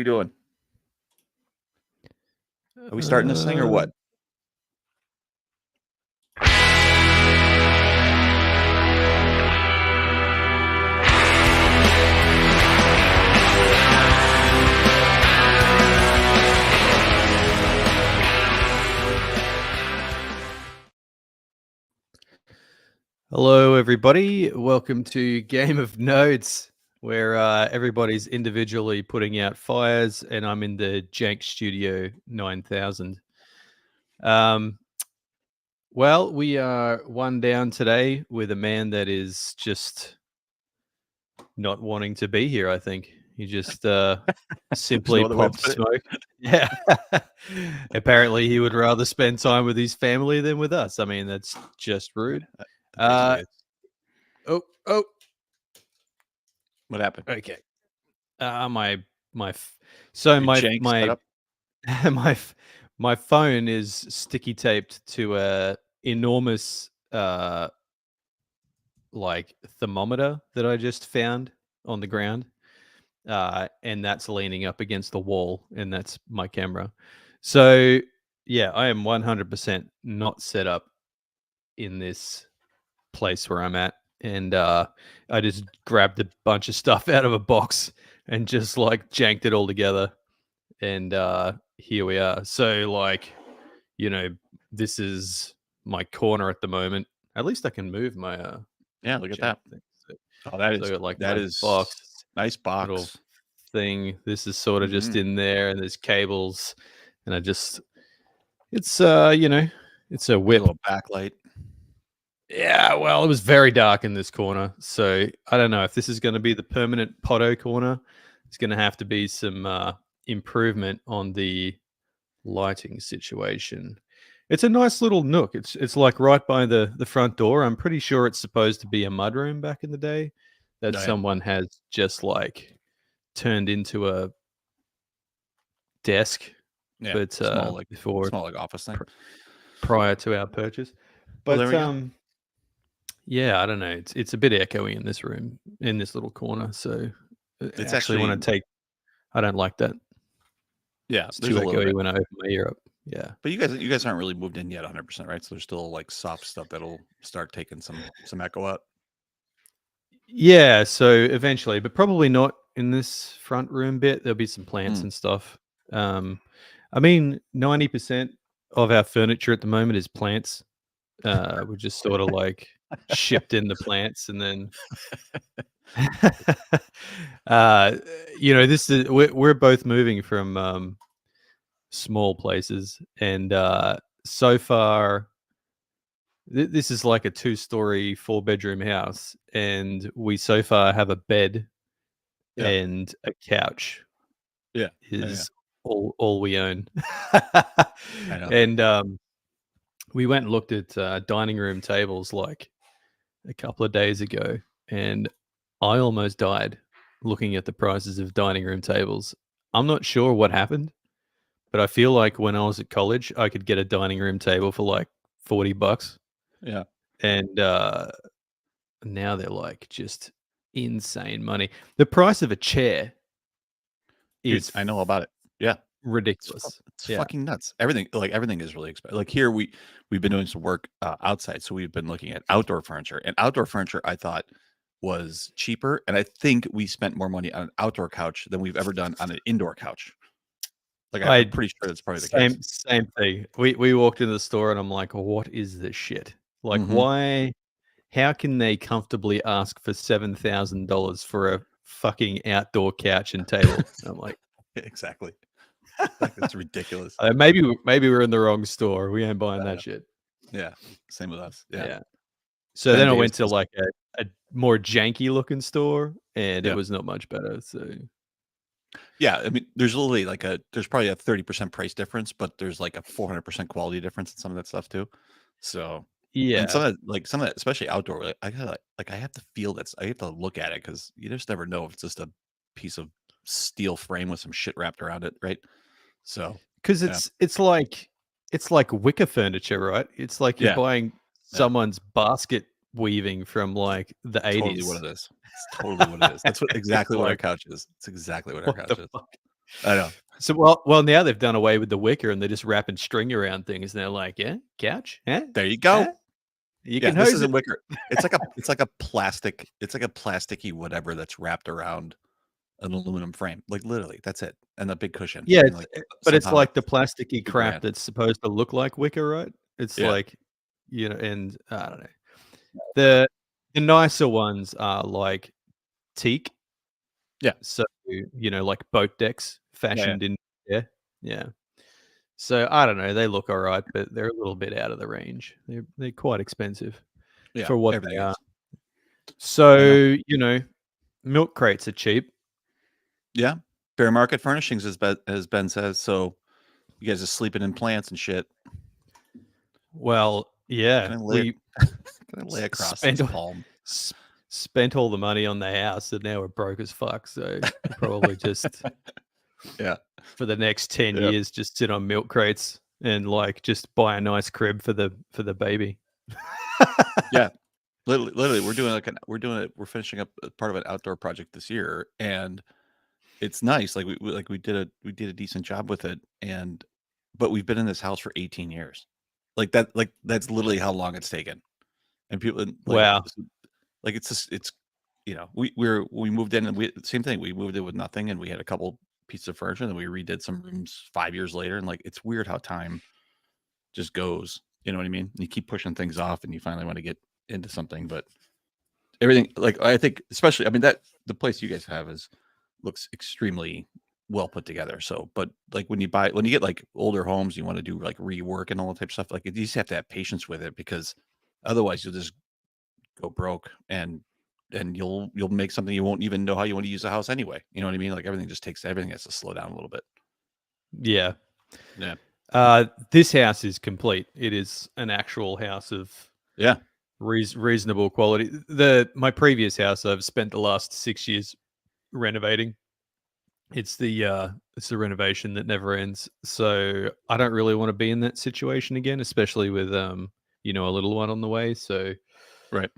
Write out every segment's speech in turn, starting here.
we doing? Are we starting this thing or what? Hello, everybody. Welcome to Game of Nodes, where everybody's individually putting out fires, and I'm in the Jank Studio 9000. Well, we are one down today with a man that is just not wanting to be here, I think. He just simply popped smoke. Yeah. Apparently, he would rather spend time with his family than with us. I mean, that's just rude. Oh. What happened? Okay. My phone is sticky taped to a enormous like thermometer that I just found on the ground. And that's leaning up against the wall, and that's my camera. So yeah, I am 100% not set up in this place where I'm at. And I just grabbed a bunch of stuff out of a box and just like janked it all together. And here we are. So like, this is my corner at the moment. At least I can move my look at that. So, that is box. Nice box little thing. This is sort of just in there, and there's cables, and it's it's a whip. A little backlight. Yeah, well, it was very dark in this corner, so I don't know if this is going to be the permanent Potto corner. It's going to have to be some improvement on the lighting situation. It's a nice little nook. It's like right by the front door. I'm pretty sure it's supposed to be a mudroom back in the day that someone has just like turned into a desk. Yeah, but small like office thing prior to our purchase. But yeah, I don't know. It's a bit echoey in this room, in this little corner. So it's actually want to take. I don't like that. Yeah, it's too echoey when I open my ear up. Yeah, but you guys aren't really moved in yet, 100%, right? So there's still like soft stuff that'll start taking some echo out. Yeah, so eventually, but probably not in this front room bit. There'll be some plants and stuff. I mean, 90% of our furniture at the moment is plants. We're just sort of like shipped in the plants, and then this is we're both moving from small places, and so far this is like a 2-story 4-bedroom house, and we so far have a bed and a couch. All we own. And we went and looked at dining room tables like a couple of days ago, and I almost died looking at the prices of dining room tables. I'm not sure what happened, but I feel like when I was at college, I could get a dining room table for like $40. Yeah. And now they're like just insane money. The price of a chair is I know about it. Yeah. Ridiculous. It's fucking nuts. Everything is really expensive. Like here we've been doing some work outside, so we've been looking at outdoor furniture, and outdoor furniture I thought was cheaper, and I think we spent more money on an outdoor couch than we've ever done on an indoor couch. Like I'm pretty sure that's probably the case. Same thing. We walked into the store and I'm like, what is this shit? Like why? How can they comfortably ask for $7,000 for a fucking outdoor couch and table? I'm like, exactly. Like, that's ridiculous. Maybe we're in the wrong store. We ain't buying that shit. Yeah, same with us. Yeah. So then I went to like a more janky looking store, and it was not much better. So yeah, I mean, there's literally like there's probably a 30% price difference, but there's like a 400% quality difference in some of that stuff too. So yeah, and some of that, especially outdoor, I have to feel that. I have to look at it because you just never know if it's just a piece of steel frame with some shit wrapped around it, right? So because it's like wicker furniture, right? It's like you're buying someone's basket weaving from like the 80s. Totally what it is. It's totally what it is. That's exactly what our couch is. It's exactly what our couch is. I know. So well now they've done away with the wicker and they're just wrapping string around things. And they're like, yeah, couch, huh? There you Huh? go. You Yeah, can this hose isn't it. wicker. It's like a plasticky whatever that's wrapped around an aluminum frame. Like literally, that's it. And a big cushion. Yeah, And like but it's somehow like the that's plasticky crap $2,000. that's supposed to look like wicker, right? It's Yeah. like, and I don't know. The the nicer ones are like teak. Yeah. So, like boat decks Yeah, yeah. fashioned in yeah. Yeah. So I don't know, they look all right, but they're a little bit out of the range. They're quite expensive Yeah, for what they everything are. is. I know. So, milk crates are cheap. Yeah. Fair market furnishings, as Ben says. So you guys are sleeping in plants and shit. Well, yeah, Can I lay, we can I lay s across spent this palm? s spent all the money on the house, and now we're broke as fuck, so we'll probably just Yeah. for the next 10 Yeah. years, just sit on milk crates and, like, just buy a nice crib for the baby. Yeah. Literally, we're finishing up part of an outdoor project this year, and it's nice. Like we did a decent job with it, but we've been in this house for 18 years. Like that's literally how long it's taken. And people Wow. like it's just it's we moved in and we same thing. We moved in with nothing and we had a couple pieces of furniture and we redid some rooms 5 years later. And like it's weird how time just goes. You know what I mean? And you keep pushing things off and you finally want to get into something, but everything like I think especially that the place you guys have looks extremely well put together. So, but like when you get like older homes, you want to do like rework and all that type of stuff. Like you just have to have patience with it because otherwise you'll just go broke and you'll make something you won't even know how you want to use the house anyway. You know what I mean? Like everything has to slow down a little bit. Yeah. Yeah. This house is complete. It is an actual house of Yeah. reasonable quality. My previous house, I've spent the last 6 years renovating. It's the renovation that never ends. So I don't really want to be in that situation again, especially with a little one on the way. So Right.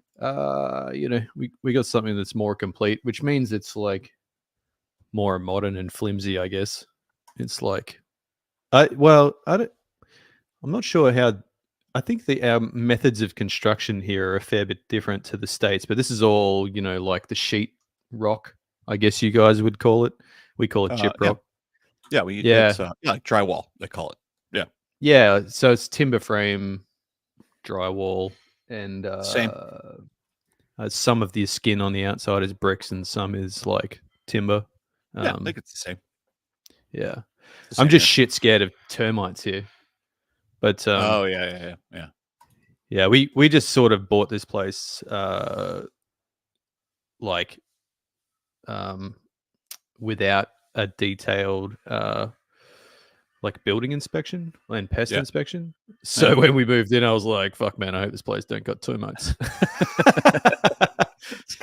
we got something that's more complete, which means it's like more modern and flimsy, I guess. It's like I don't I'm not sure how I think our methods of construction here are a fair bit different to the States, but this is all, like the sheet rock, I guess you guys would call it. We call it chip Yeah. rock. Yeah. Yeah. It's like drywall, they call it. Yeah. Yeah. So it's timber frame, drywall, and Same. some of the skin on the outside is bricks and some is like timber. Yeah. I think it's the same. Yeah. It's the I'm same just here. shit scared of termites here. But Oh yeah. yeah, we just sort of bought this place like um without a detailed like building inspection and pest Yeah. inspection. So Yeah. when we moved in, I was like, fuck man, I hope this place don't got termites. Kind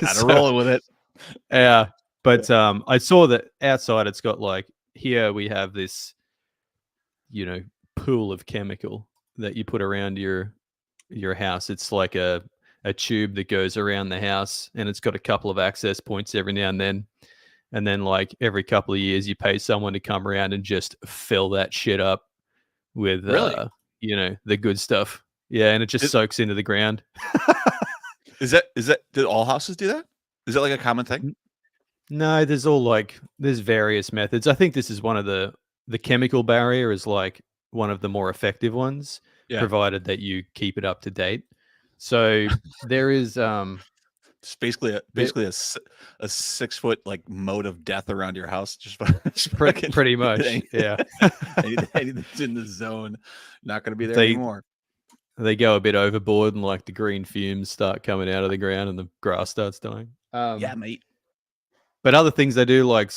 of So, rolling with it. yeah. But I saw that outside it's got like here we have this, pool of chemical that you put around your house. It's like a tube that goes around the house and it's got a couple of access points every now and then. And then like every couple of years you pay someone to come around and just fill that shit up with Really? the good stuff. Yeah, and it just It- soaks into the ground. Is that did all houses do that? Is that like a common thing? No, there's various methods. I think this is one of the chemical barrier is like one of the more effective ones, Yeah. provided that you keep it up to date. So there is It's basically a 6 foot like moat of death around your house. Just pretty much, yeah. anything that's in the zone, not going to be there They- anymore. They go a bit overboard and like the green fumes start coming out of the ground and the grass starts dying. Yeah, mate. But other things they do, like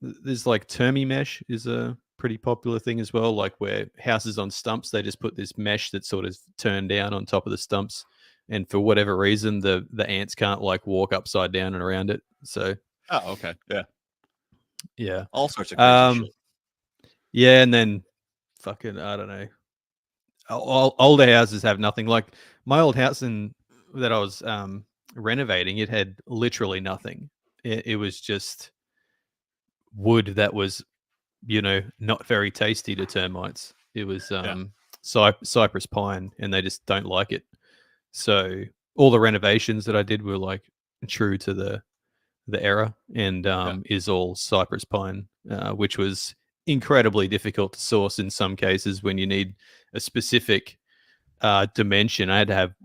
there's like termi mesh is a pretty popular thing as well. Like where houses on stumps, they just put this mesh that's sort of turned down on top of the stumps, and for whatever reason, the ants can't like walk upside down and around it. So Oh, okay. Yeah. yeah, All sorts of crazy shit. yeah, and then fucking I don't know. Older houses have nothing. Like my old house that I was renovating, it had literally nothing. It was just wood that was not very tasty to termites. It was Yeah. cypress pine, and they just don't like it. So all the renovations that I did were like true to the era, and Yeah. is all cypress pine, which was incredibly difficult to source in some cases when you need a specific dimension. I had to have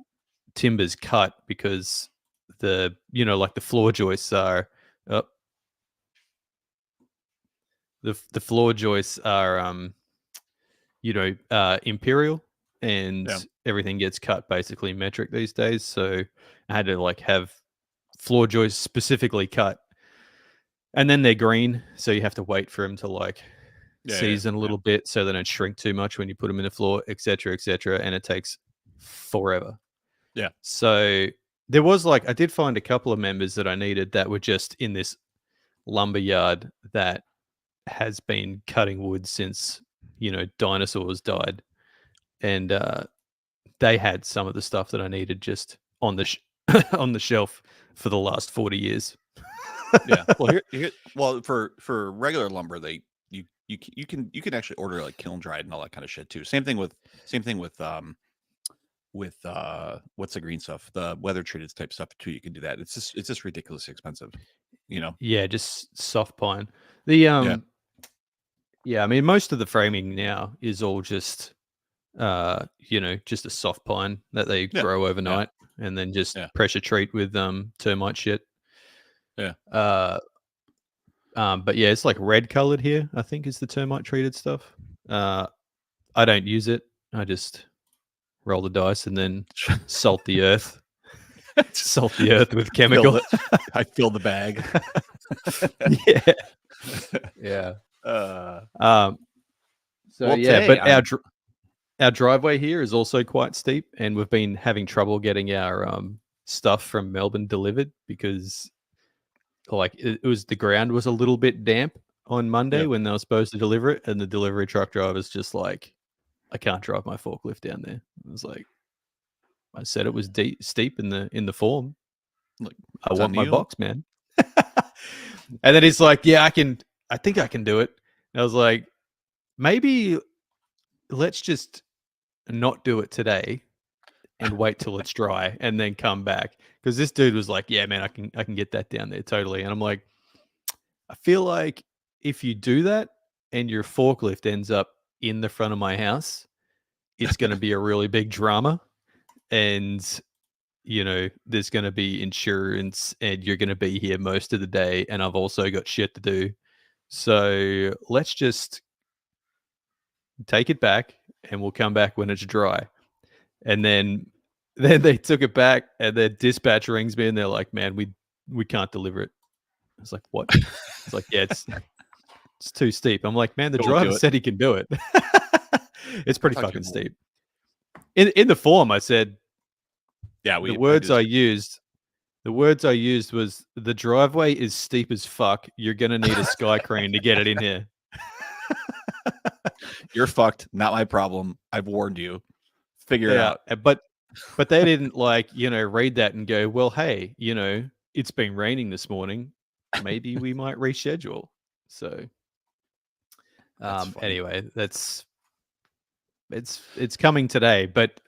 timbers cut because like the floor joists are up. The floor joists are imperial, and Yeah. everything gets cut basically metric these days. So I had to like have floor joists specifically cut, and then they're green, so you have to wait for them to like Yeah. Yeah. season a Yeah. little bit so they don't shrink too much when you put them in the floor, etc., etc. And it takes forever. Yeah. So there was like I did find a couple of members that I needed that were just in this lumber yard that has been cutting wood since dinosaurs died, and they had some of the stuff that I needed just on the on the shelf for the last 40 years. Yeah. Well, well, for regular lumber, you can actually order like kiln dried and all that kind of shit too. Same thing with what's the green stuff, the weather treated type stuff too. You can do that. It's just ridiculously expensive, you know. Yeah, just soft pine. The Yeah. Yeah, I mean most of the framing now is all just just a soft pine that they Yeah. grow Yeah. overnight and then just Yeah. pressure treat with termite shit. Yeah. Uh but yeah, it's like red colored here, I think is the termite treated stuff. I don't use it. I just roll the dice and then salt the earth. Salt the earth with chemical. I fill the bag. Yeah. Yeah. So Well, yeah, today but I'm our driveway here is also quite steep, and we've been having trouble getting our stuff from Melbourne delivered because like it was the ground was a little bit damp on Monday yeah. when they were supposed to deliver it, and the delivery truck driver's just like, I can't drive my forklift down there. I was like, I said it was steep in the form. Like, I it's want on my you. box, man. And then he's like, yeah, I think I can do it. And I was like, maybe let's just not do it today and wait till it's dry and then come back. Because this dude was like, yeah, man, I can get that down there totally. And I'm like, I feel like if you do that and your forklift ends up in the front of my house, it's going to be a really big drama. And there's going to be insurance and you're going to be here most of the day. And I've also got shit to do. So let's just take it back and we'll come back when it's dry. And then they took it back and their dispatch rings me and they're like, man, we can't deliver it. I was like, what? It's like, yeah, it's too steep. I'm like, man, the Don't driver do it. said he can do it. It's pretty Talk to fucking your steep. In the form, I said Yeah, the words I used was the driveway is steep as fuck. You're gonna need a sky crane to get it in here. You're fucked. Not my problem. I've warned you. Figure it out. But they didn't read that and go, well, hey, it's been raining this morning. Maybe we might reschedule. So That's funny. anyway, it's coming today. But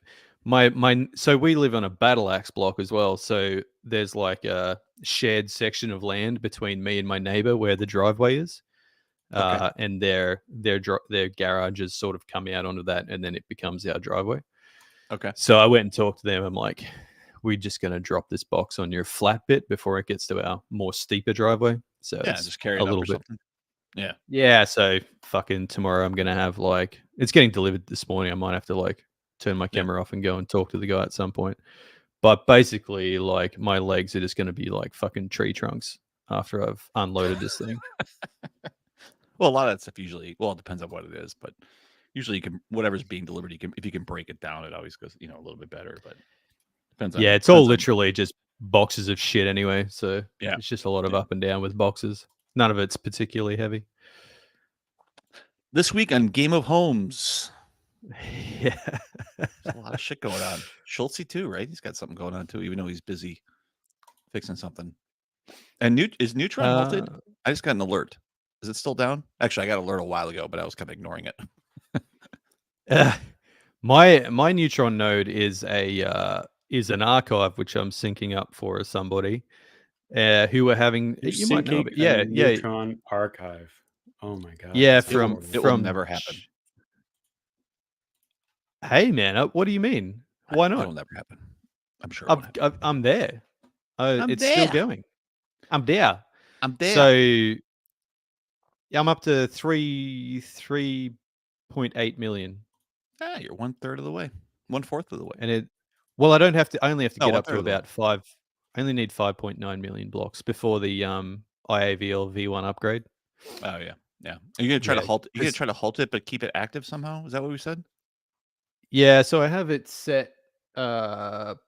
so we live on a battle axe block as well. So there's like a shared section of land between me and my neighbor where the driveway is. Okay. And their garages sort of come out onto that, and then it becomes our driveway. Okay. So I went and talked to them. I'm like, we're just going to drop this box on your flat bit before it gets to our more steeper driveway. So Yeah, it's just carry it a up little or bit. something. Yeah. Yeah. So fucking tomorrow I'm going to have it's getting delivered this morning. I might have to turn my camera off and go and talk to the guy at some point. But basically my legs are just going to be like fucking tree trunks after I've unloaded this thing. Well, a lot of that stuff usually, it depends on what it is, but usually you can, whatever's being delivered, if you can break it down, it always goes, a little bit better, but depends on. Yeah, it's all literally just boxes of shit anyway. So yeah, it's just a lot of up and down with boxes. None of it's particularly heavy. This week on Game of Homes. Yeah. There's a lot of shit going on. Schultze too, right? He's got something going on too, even though he's busy fixing something. And is Neutron halted? I just got an alert. Is it still down? Actually, I got alert a while ago, but I was kind of ignoring it. My Neutron node is an archive which I'm syncing up for somebody who were having. You're You might know of syncing it. a Yeah, yeah, Neutron archive. Oh my god. yeah. that's It will, horrible. it will never happen. Hey man, what do you mean? Why not? It'll never happen. I'm sure. It won't happen. I'm there. I'm It's still there. going. I'm there. I'm there. So yeah, I'm up to 3.8 million, You're 1/3 of the way, 1/4 of the way. and well, I don't have to. I only have to Oh, get up to 1/3 of the way. about 5. I only need 5.9 million blocks before the IAVL V1 upgrade. Oh yeah, yeah. Are you gonna try to Yeah, halt? You gonna 'cause- try to halt it, but keep it active somehow? Is that what we said? Yeah, so I have it set.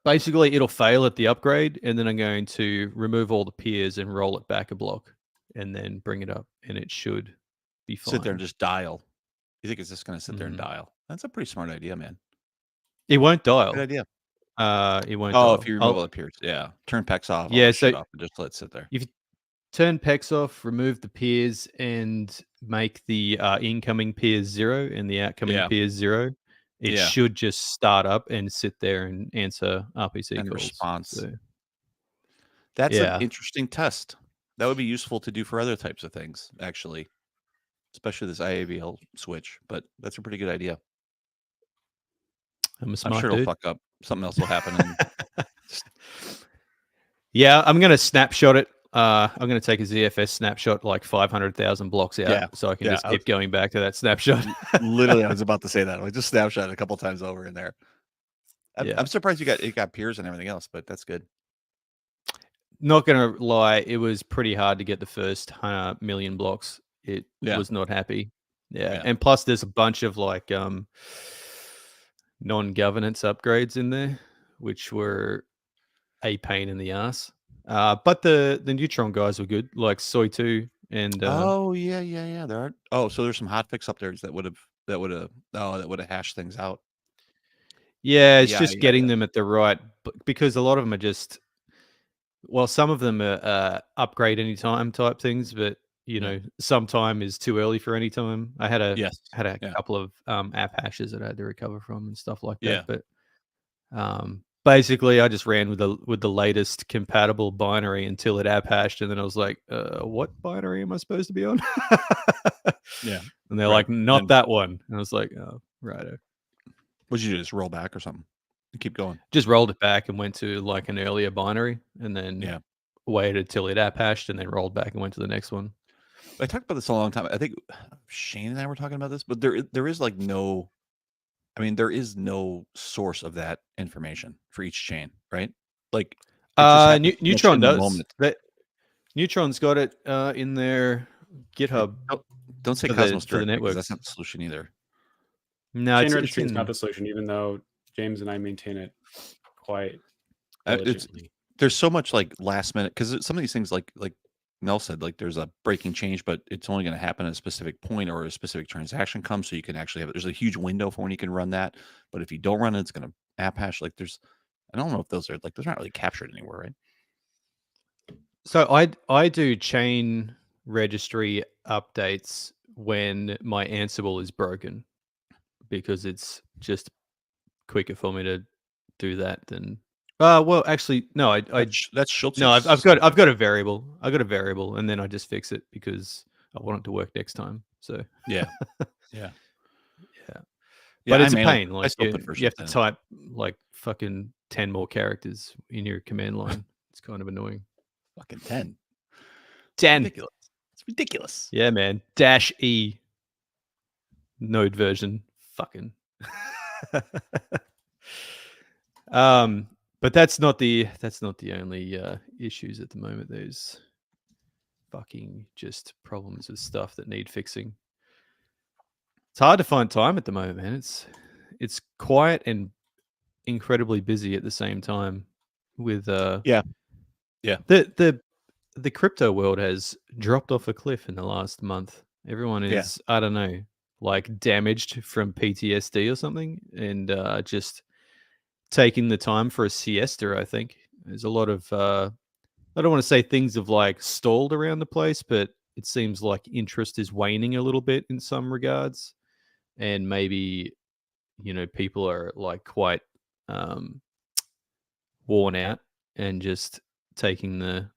Basically, it'll fail at the upgrade, and then I'm going to remove all the peers and roll it back a block, and then bring it up, and it should be fine. Sit there and just dial. You think it's just gonna sit there and Mhm. dial? That's a pretty smart idea, man. It won't dial. Good idea. It won't Oh, dial. if you remove all the peers, yeah. Turn PEX off. Yeah, All the shit so off, and just let it sit there. if you turn PEX off, remove the peers, and make the incoming peers 0 and the outcoming Yeah. peers 0, it Yeah. should just start up and sit there and answer RPC And calls. response. So, That's Yeah. an interesting test. That would be useful to do for other types of things, actually, especially this IAVL switch. But that's a pretty good idea. I'm a I'm smart sure dude. it'll fuck up. Something else will happen. And Yeah, I'm gonna snapshot it. I'm gonna take a ZFS snapshot like 500,000 blocks out, Yeah, so I can yeah, just I keep was- going back to that snapshot. literally, I was about to say that. I just snapshot it a couple times over in there. Yeah. I'm surprised it got peers and everything else, but that's good. Not gonna lie, it was pretty hard to get the first million blocks. It Yeah. was not happy. Yeah. Yeah. And plus there's a bunch of like non-governance upgrades in there, which were a pain in the ass. But the Neutron guys were good, like Soy 2 and Oh yeah. There are. Oh, so there's some hotfix updates that would have hashed things out. yeah, it's Yeah, just yeah, getting them at the right because a lot of them are just some of them are upgrade anytime type things, but you Yeah. know, sometime is too early for any time. I had a Yes. Yeah. couple of app hashes that I had to recover from and stuff like Yeah. that. But basically, I just ran with the latest compatible binary until it app hashed, and then I was like, "What binary am I supposed to be on?" Yeah. And they're Right. like, "Not And- that one." And I was like, "Oh, righto." What'd you do? Just roll back or something? Keep going. Just rolled it back and went to like an earlier binary, and then Yeah. waited till it app hashed, and then rolled back and went to the next one. I talked about this a long time. I think Shane and I were talking about this, but there is like no, I mean, there is no source of that information for each chain, right? Like, it just happens pretty much Neutron in the does. moment. Neutron's got it in their GitHub. Don't say for the- Cosmos for the directly, 'cause that's networks. not the solution either. No, Chain it's registry is in, not the solution, even though James and I maintain it quite It's diligently. there's so much like last minute because some of these things like Mel said, like there's a breaking change, but it's only going to happen at a specific point or a specific transaction comes, so you can actually have it. There's a huge window for when you can run that, but if you don't run it, it's going to app hash. Like I don't know if those not really captured anywhere, right? So I do chain registry updates when my Ansible is broken because it's just quicker for me to do that than. Well, actually, no. That's Schultz. No, I've got a variable. I got a variable, and then I just fix it because I want it to work next time. So yeah, yeah. But it's a I pain. I Like still you put have to in. type like fucking 10 more characters in your command line. It's kind of annoying. Fucking 10. 10. Ridiculous. It's ridiculous. Yeah, man. -E node version. Fucking. But that's not the only issues at the moment. There's fucking just problems with stuff that need fixing. It's hard to find time at the moment, man. It's quiet and incredibly busy at the same time with Yeah. The crypto world has dropped off a cliff in the last month. Everyone is, I don't know, like damaged from PTSD or something, and just taking the time for a siesta. I think there's a lot of I don't want to say things have like stalled around the place, but it seems like interest is waning a little bit in some regards, and maybe people are like quite worn out and just taking the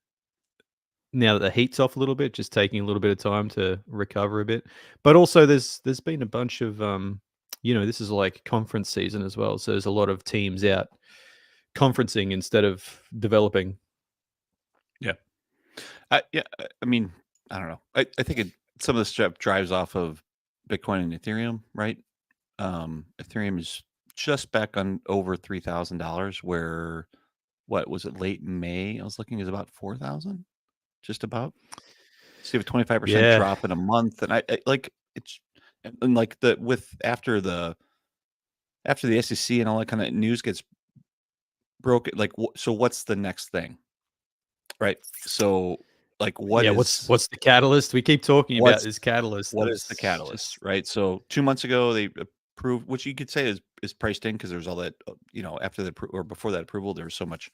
now that the heat's off a little bit, just taking a little bit of time to recover a bit. But also, there's been a bunch of this is like conference season as well, so there's a lot of teams out conferencing instead of developing. I mean, I don't know. I think some of the stuff drives off of Bitcoin and Ethereum, right? Ethereum is just back on over $3,000, where what was it, late May? I was looking, is about 4,000, just about. So you have a 25% Yeah. drop in a month, and I like it's and like the with after the SEC and all that kind of news gets broken. Like, so what's the next thing, right? So like, what's the catalyst? We keep talking about this catalyst. What is the catalyst, right? So 2 months ago, they approved, which you could say is priced in, because there's all that, after the or before that approval, there was so much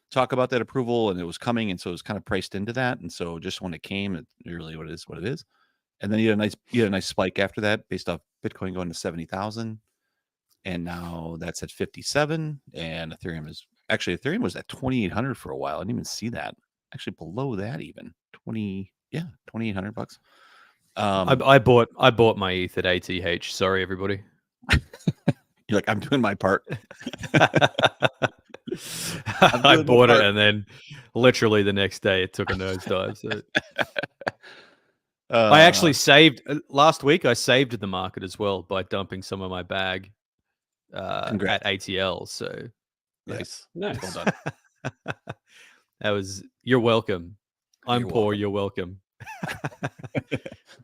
talk about that approval, and it was coming, and so it was kind of priced into that. And so just when it came, it really what it is. And then you had a nice spike after that, based off Bitcoin going to 70,000, and now that's at 57, and Ethereum was at 2,800 for a while. I didn't even see that. Actually, below that, even $2,800. I bought my ETH at ATH. Sorry, everybody. You're like, I'm doing my part. I bought it, and then literally the next day it took a nosedive. So. I actually saved last week. I saved the market as well by dumping some of my bag at ATL. So nice. Nice. Well done. That was, you're welcome. I'm You're poor. welcome. You're welcome.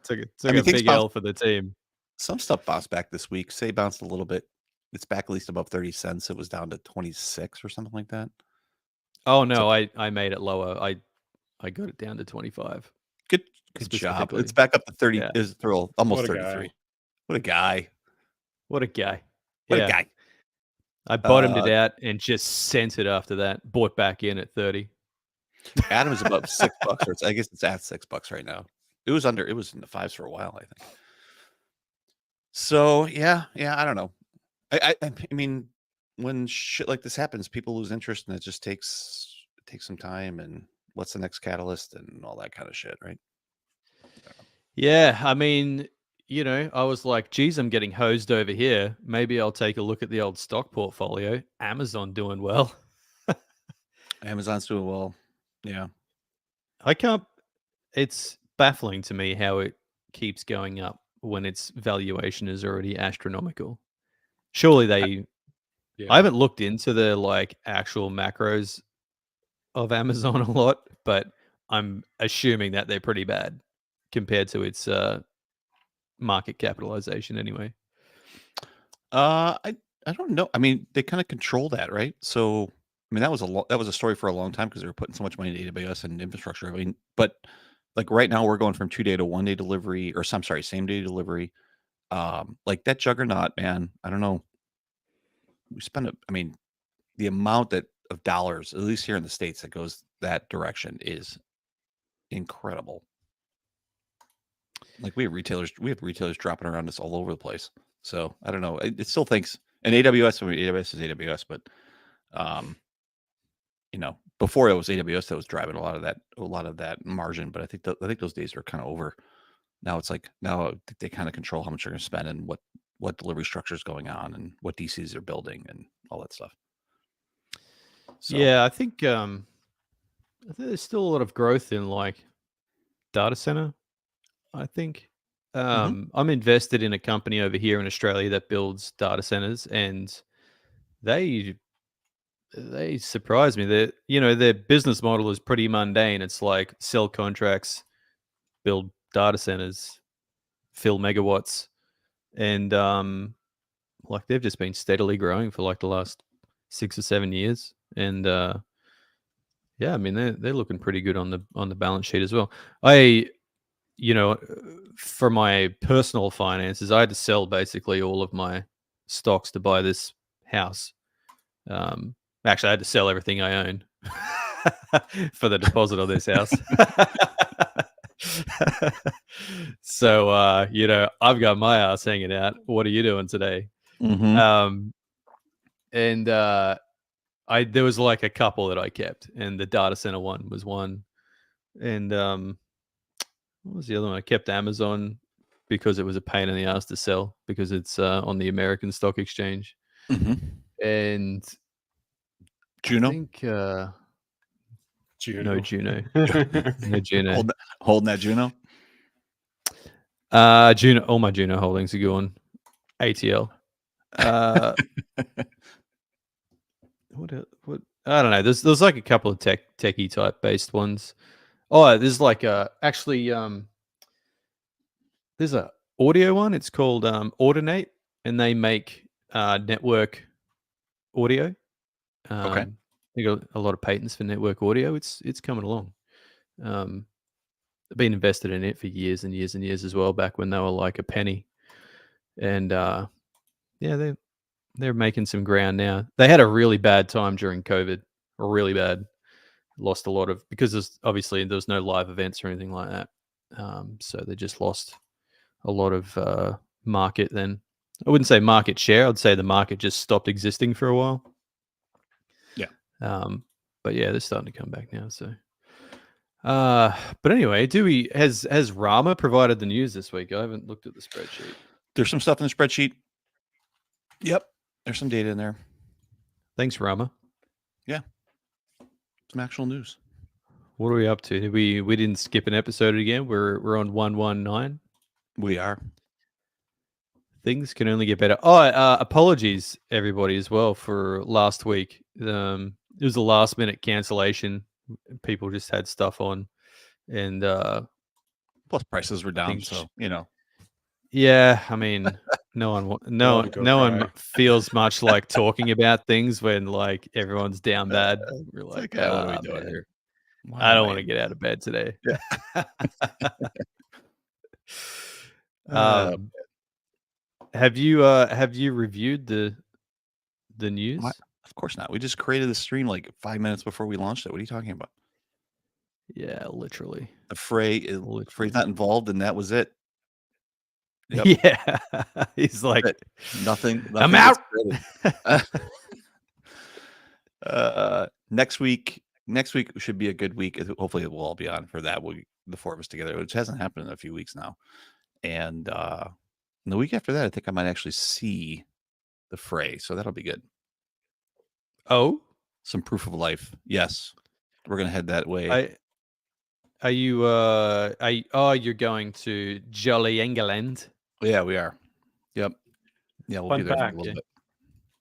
took a big L for the team. Some stuff bounced back this week. Say bounced a little bit. It's back at least above 30 cents. It was down to 26 or something like that. Oh no, I made it lower. I got it down to 25. Good job. It's back up to 30. Yeah. Is almost What a 33. guy. What a guy. What a guy. What a guy. I bottomed it out and just sent it after that. Bought back in at 30. Adam is above $6, or I guess it's at $6 right now. It was in the fives for a while, I think. So yeah, I don't know. I mean, when shit like this happens, people lose interest, and it just takes some time. And what's the next catalyst and all that kind of shit, right? Yeah, I mean, I was like, geez, I'm getting hosed over here. Maybe I'll take a look at the old stock portfolio. Amazon doing well. Amazon's doing well. Yeah. It's baffling to me how it keeps going up when its valuation is already astronomical. Surely I haven't looked into the like actual macros of Amazon a lot, but I'm assuming that they're pretty bad compared to its market capitalization anyway. I don't know. I mean, they kind of control that, right? So, I mean, that was a story for a long time, because they were putting so much money into AWS and infrastructure. I mean, but like right now we're going from 2-day to 1-day delivery, or same day delivery. Like that juggernaut, man. I don't know. We spend the amount of dollars, at least here in the States, that goes that direction is incredible. Like we have retailers dropping around us all over the place. So I don't know. It still thinks, and AWS. I mean, AWS is AWS, but before it was AWS that was driving a lot of that margin. But I think those days are kind of over. Now it's like they kind of control how much they're going to spend, and what delivery structure is going on, and what DCs they're building, and all that stuff. So. Yeah, I think there's still a lot of growth in like data center. I think I'm invested in a company over here in Australia that builds data centers, and they surprise me. Their business model is pretty mundane. It's like sell contracts, build data centers, fill megawatts, and like they've just been steadily growing for like the last 6 or 7 years. And yeah, I mean they're looking pretty good on the balance sheet as well. For my personal finances, I had to sell basically all of my stocks to buy this house. Actually, I had to sell everything I own for the deposit of this house. So I've got my ass hanging out. What are you doing today? Mhm. And there was like a couple that I kept, and the data center one was one. And what was the other one? I kept Amazon because it was a pain in the ass to sell because it's on the American Stock Exchange. Mhm. And I Juno? think no Juno. Juno. No Juno. Holding that Juno? Juno, all my Juno holdings are going ATL. What I don't know. There's like a couple of techie type based ones. Oh, there's like actually there's a audio one. It's called Audinate, and they make network audio. Okay. They got a lot of patents for network audio. It's coming along. I've been invested in it for years and years and years as well, back when they were like a penny. And yeah, they're making some ground now. They had a really bad time during COVID, really bad. Lost a lot of, because there's no live events or anything like that. So they just lost a lot of market then. I wouldn't say market share. I'd say the market just stopped existing for a while. Yeah. But yeah, they're starting to come back now. So, but anyway, has Rama provided the news this week? I haven't looked at the spreadsheet. There's some stuff in the spreadsheet. Yep. There's some data in there. Thanks, Rama. Some actual news. What are we up to? We didn't skip an episode again. We're on 119. We are. Things can only get better. Oh, apologies everybody as well for last week. It was a last minute cancellation. People just had stuff on, and Plus prices were down, Things- so yeah, I mean, no Wanna go one cry. feels much like talking about things when like everyone's down bad. We're it's like, okay. What are "Ah, we doing man, here? Why I am don't want to get out of bed today." Yeah. um, have you reviewed the news? Of course not. We just created the stream like 5 minutes before we launched it. What are you talking about? Yeah, literally. The Frey's not involved, and that was it. Yep. Yeah, he's like, it. Nothing. I'm gets out. created. Next week should be a good week. Hopefully, we'll all be on for that. The four of us together, which hasn't happened in a few weeks now. And the week after that, I think I might actually see the Frey, so that'll be good. Oh, Some proof of life. Yes, we're gonna head that way. are you? You're going to Jolly England? Yeah, we are. Yep. Yeah, we'll be Fun there for a fact. little bit.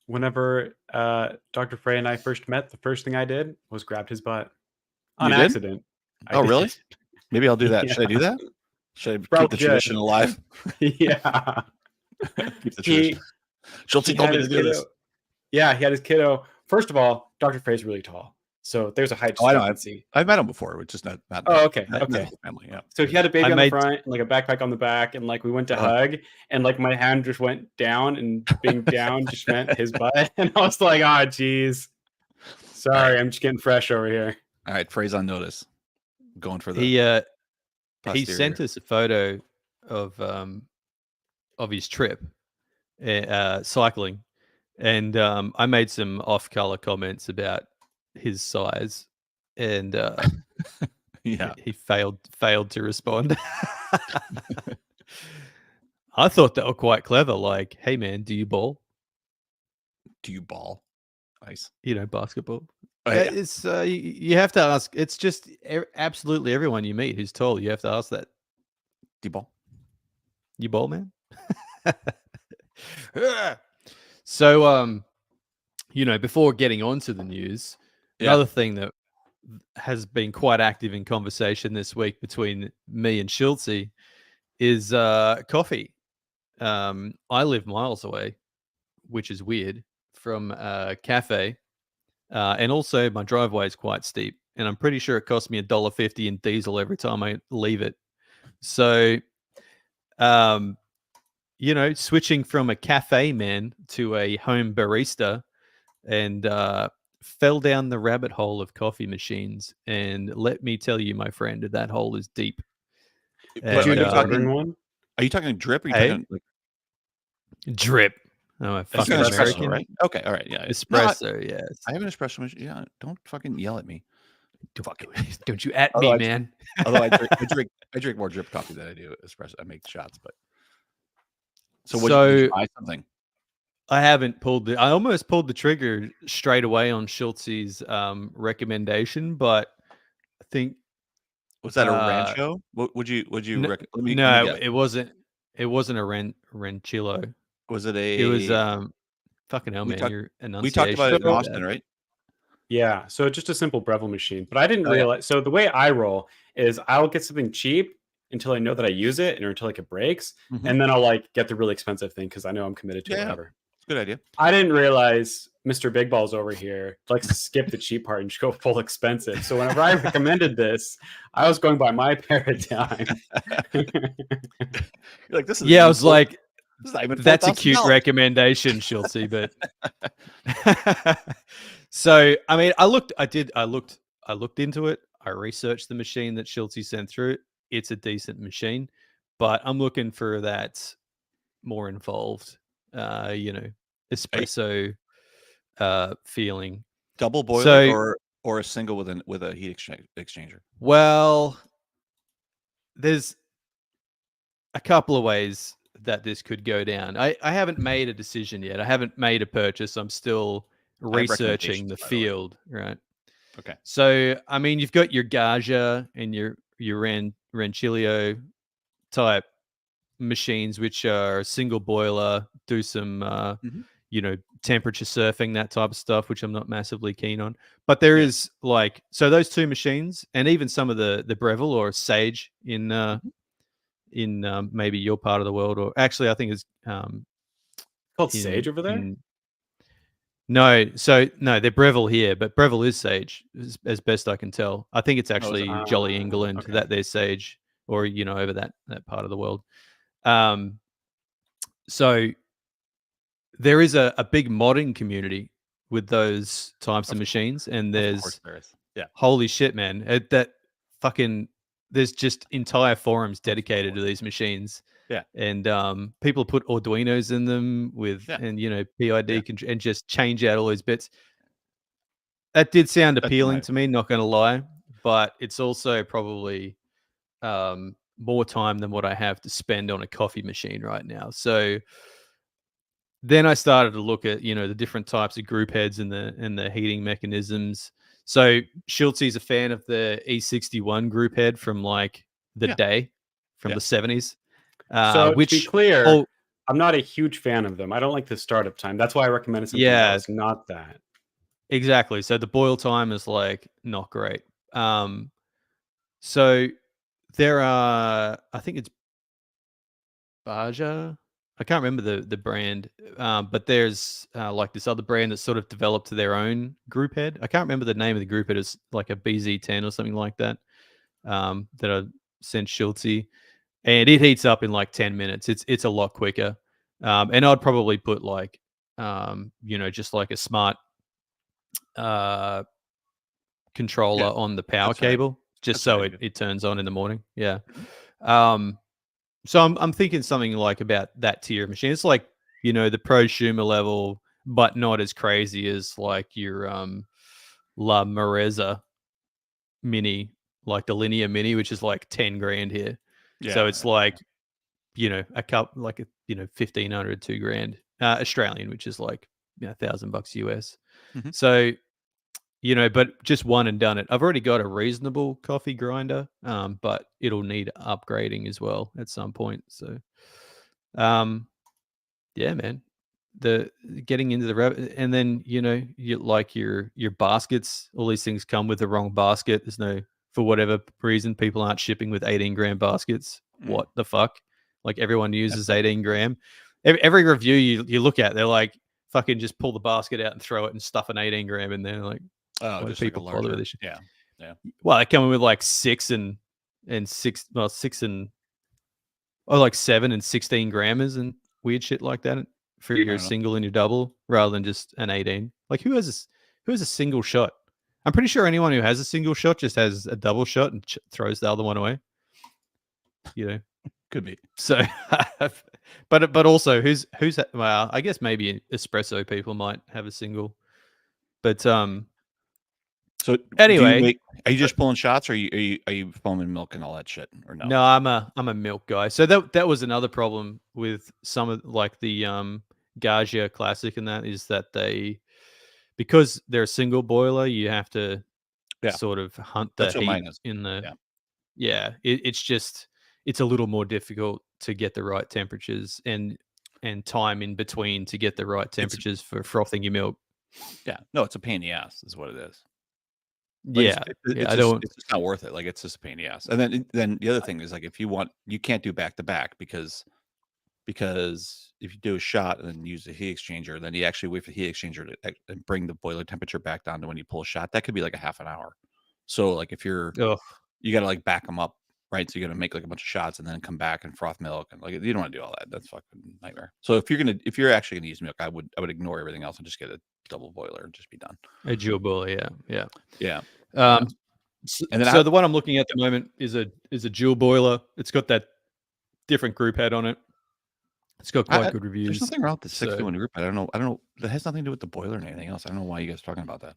Whenever Dr. Frey and I first met, the first thing I did was grabbed his butt on You did? accident. I Oh, really? did. Maybe I'll do that. Should I do that? Should I keep the Probably should. tradition alive? Yeah. Keep the tradition. Schultze He told had me to his do this. kiddo. Yeah, he had his kiddo. First of all, Dr. Frey's really tall, so there's a height Oh, I know. discrepancy. I've met him before, which is not. Oh, okay, not okay. the whole family. Yeah. So he had a baby I on made- the front and like a backpack on the back, and like we went to Uh-huh. hug, and like my hand just went down, and being down just meant his butt, and I was like, "Ah, geez, sorry, I'm just getting fresh over here." All right, Frey's on notice. Going for the. He sent us a photo of his trip, cycling, and I made some off-color comments about his size, and Yeah. he failed to respond. I thought they were quite clever. Like, hey man, do you ball? Do you ball? Nice. Basketball. Oh, yeah. It's you have to ask. It's just absolutely everyone you meet who's tall. You have to ask that. Do you ball? You ball, man. So, before getting on to the news, Yeah. another thing that has been quite active in conversation this week between me and Schultze is coffee. I live miles away, which is weird, from a cafe. And also my driveway is quite steep, and I'm pretty sure it costs me $1.50 in diesel every time I leave it. So, switching from a cafe man to a home barista, and fell down the rabbit hole of coffee machines. And let me tell you, my friend, that hole is deep. Did And, you end up uh, ordering one? Are you talking drip? Or are you Hey? talking like drip. Oh, a that's fucking an espresso, American. right? Okay, all right, yeah. Espresso, yes. I have an espresso machine. Yeah, don't fucking yell at me. Don't you at Although me, I man. Although I drink more drip coffee than I do espresso. I make shots, but so what did you So buy something? I haven't I almost pulled the trigger straight away on Schultz's recommendation, but I think Was that a uh Rancho? What would you n- let me no, guess. it wasn't a Renchilo. Was it It was a fucking hell, we man, talked your we talked about enunciation it is in really So Austin, bad. right? yeah, so just a simple Breville machine. But I didn't Oh yeah. realize. So the way I roll is I'll get something cheap until I know that I use it, or until like it breaks, Mhm. and then I'll like get the really expensive thing because I know I'm committed to it, Yeah. whatever. It's a good idea. I didn't realize Mr. Big Balls over here likes to skip the cheap part and just go full expensive. So whenever I recommended this, I was going by my paradigm. You're like this is Yeah, I was like, this is not even that's a cute $4,000. recommendation, Schultzy, but so I mean, I looked into it. I researched the machine that Schultzy sent through. It's a decent machine, but I'm looking for that more involved, espresso feeling. Double boiler So, or a single with a heat exchanger. well, there's a couple of ways that this could go down. I haven't made a decision yet. I haven't made a purchase. I'm still I have researching recommendations, the by the way. field, right? Okay. So, I mean, you've got your Gaja and your Renchilio type machines, which are single boiler, do some Mhm. temperature surfing, that type of stuff, which I'm not massively keen on. But there Yeah. is like, so those two machines, and even some of the Breville or Sage Mhm. in maybe your part of the world, or actually I think it's Called Sage over there. No, so no, they're Breville here, but Breville is Sage, as best I can tell. I think it's Oh, is it? actually Jolly England Okay. that they're Sage, or over that part of the world. So there is a big modding community with those types of machines, and Of course there's there is. Yeah. holy shit, man, there's just entire forums dedicated to these machines. Yeah. And people put Arduinos in them Yeah. and PID Yeah. and just change out all those bits. That did sound That's appealing nice. to me, not going to lie, but it's also probably more time than what I have to spend on a coffee machine right now. So then I started to look at the different types of group heads and the heating mechanisms. So Schultzy's a fan of the E61 group head from like the Yeah. day from Yeah. the 70s. So to be Which clear, oh I'm not a huge fan of them. I don't like the startup time. That's why I recommended something yeah, else, not that. exactly. So the boil time is like not great. So there are, I think it's Baja. I can't remember the brand, but there's like this other brand that's sort of developed to their own group head. I can't remember the name of the group head. It's like a BZ10 or something like that. That I sent Schultzy, and it heats up in like 10 minutes. It's a lot quicker. And I'd probably put like just like a smart controller on the power That's right. cable, just That's so right. it turns on in the morning. Yeah. Mhm. So I'm thinking something like about that tier of machine. It's like the prosumer level, but not as crazy as like your La Mareza Mini, like the Linear Mini, which is like 10 grand here. Yeah. So it's like a cup like a 1,500, 2 grand Australian, which is like $1,000 US. Mhm. So but just one and done it. I've already got a reasonable coffee grinder, but it'll need upgrading as well at some point. So, yeah, man, the getting into and then you like your baskets. All these things come with the wrong basket. There's no, for whatever reason, people aren't shipping with 18 gram baskets. What the fuck? Like everyone uses 18 gram. Every review you look at, they're like, fucking just pull the basket out and throw it and stuff an 18 gram in there. Like, Oh, why do just like a people bother with larger. this shit? Yeah. Yeah. Well, they come in with like 6 and 6, well, 6 and like 7 and 16 grammars and weird shit like that for I your don't know. single and your double rather than just an 18. Like who has a single shot? I'm pretty sure anyone who has a single shot just has a double shot and throws the other one away. you know. Could be. So, but also who's well, I guess maybe espresso people might have a single, but So anyway, are you just pulling shots, or are you foaming milk and all that shit, or no? no, I'm a milk guy. So that was another problem with some of like the Gaggia Classic, and that is that because they're a single boiler, you have to Yeah. sort of hunt the That's what heat mine is. in the Yeah. it's a little more difficult to get the right temperatures and time in between to get the right temperatures for frothing your milk. Yeah. No, it's a pain in the ass, is what it is. Yeah, I don't. It's just not worth it. Like, it's just a pain in the ass. And then the other thing is, like, if you want, you can't do back to back because if you do a shot and then use the heat exchanger, then you actually wait for the heat exchanger to and bring the boiler temperature back down to when you pull a shot. That could be like a half an hour. So, like, if you got to like back them up, right? So you got to make like a bunch of shots and then come back and froth milk, and like, you don't want to do all that. That's fucking nightmare. So if you're actually gonna use milk, I would ignore everything else and just get a double boiler and just be done. A dual boiler, yeah. And then so the one I'm looking at the moment is a dual boiler. It's got that different group head on it. It's got quite good reviews. There's nothing wrong with the 61 group. I don't know. That has nothing to do with the boiler or anything else. I don't know why you guys are talking about that.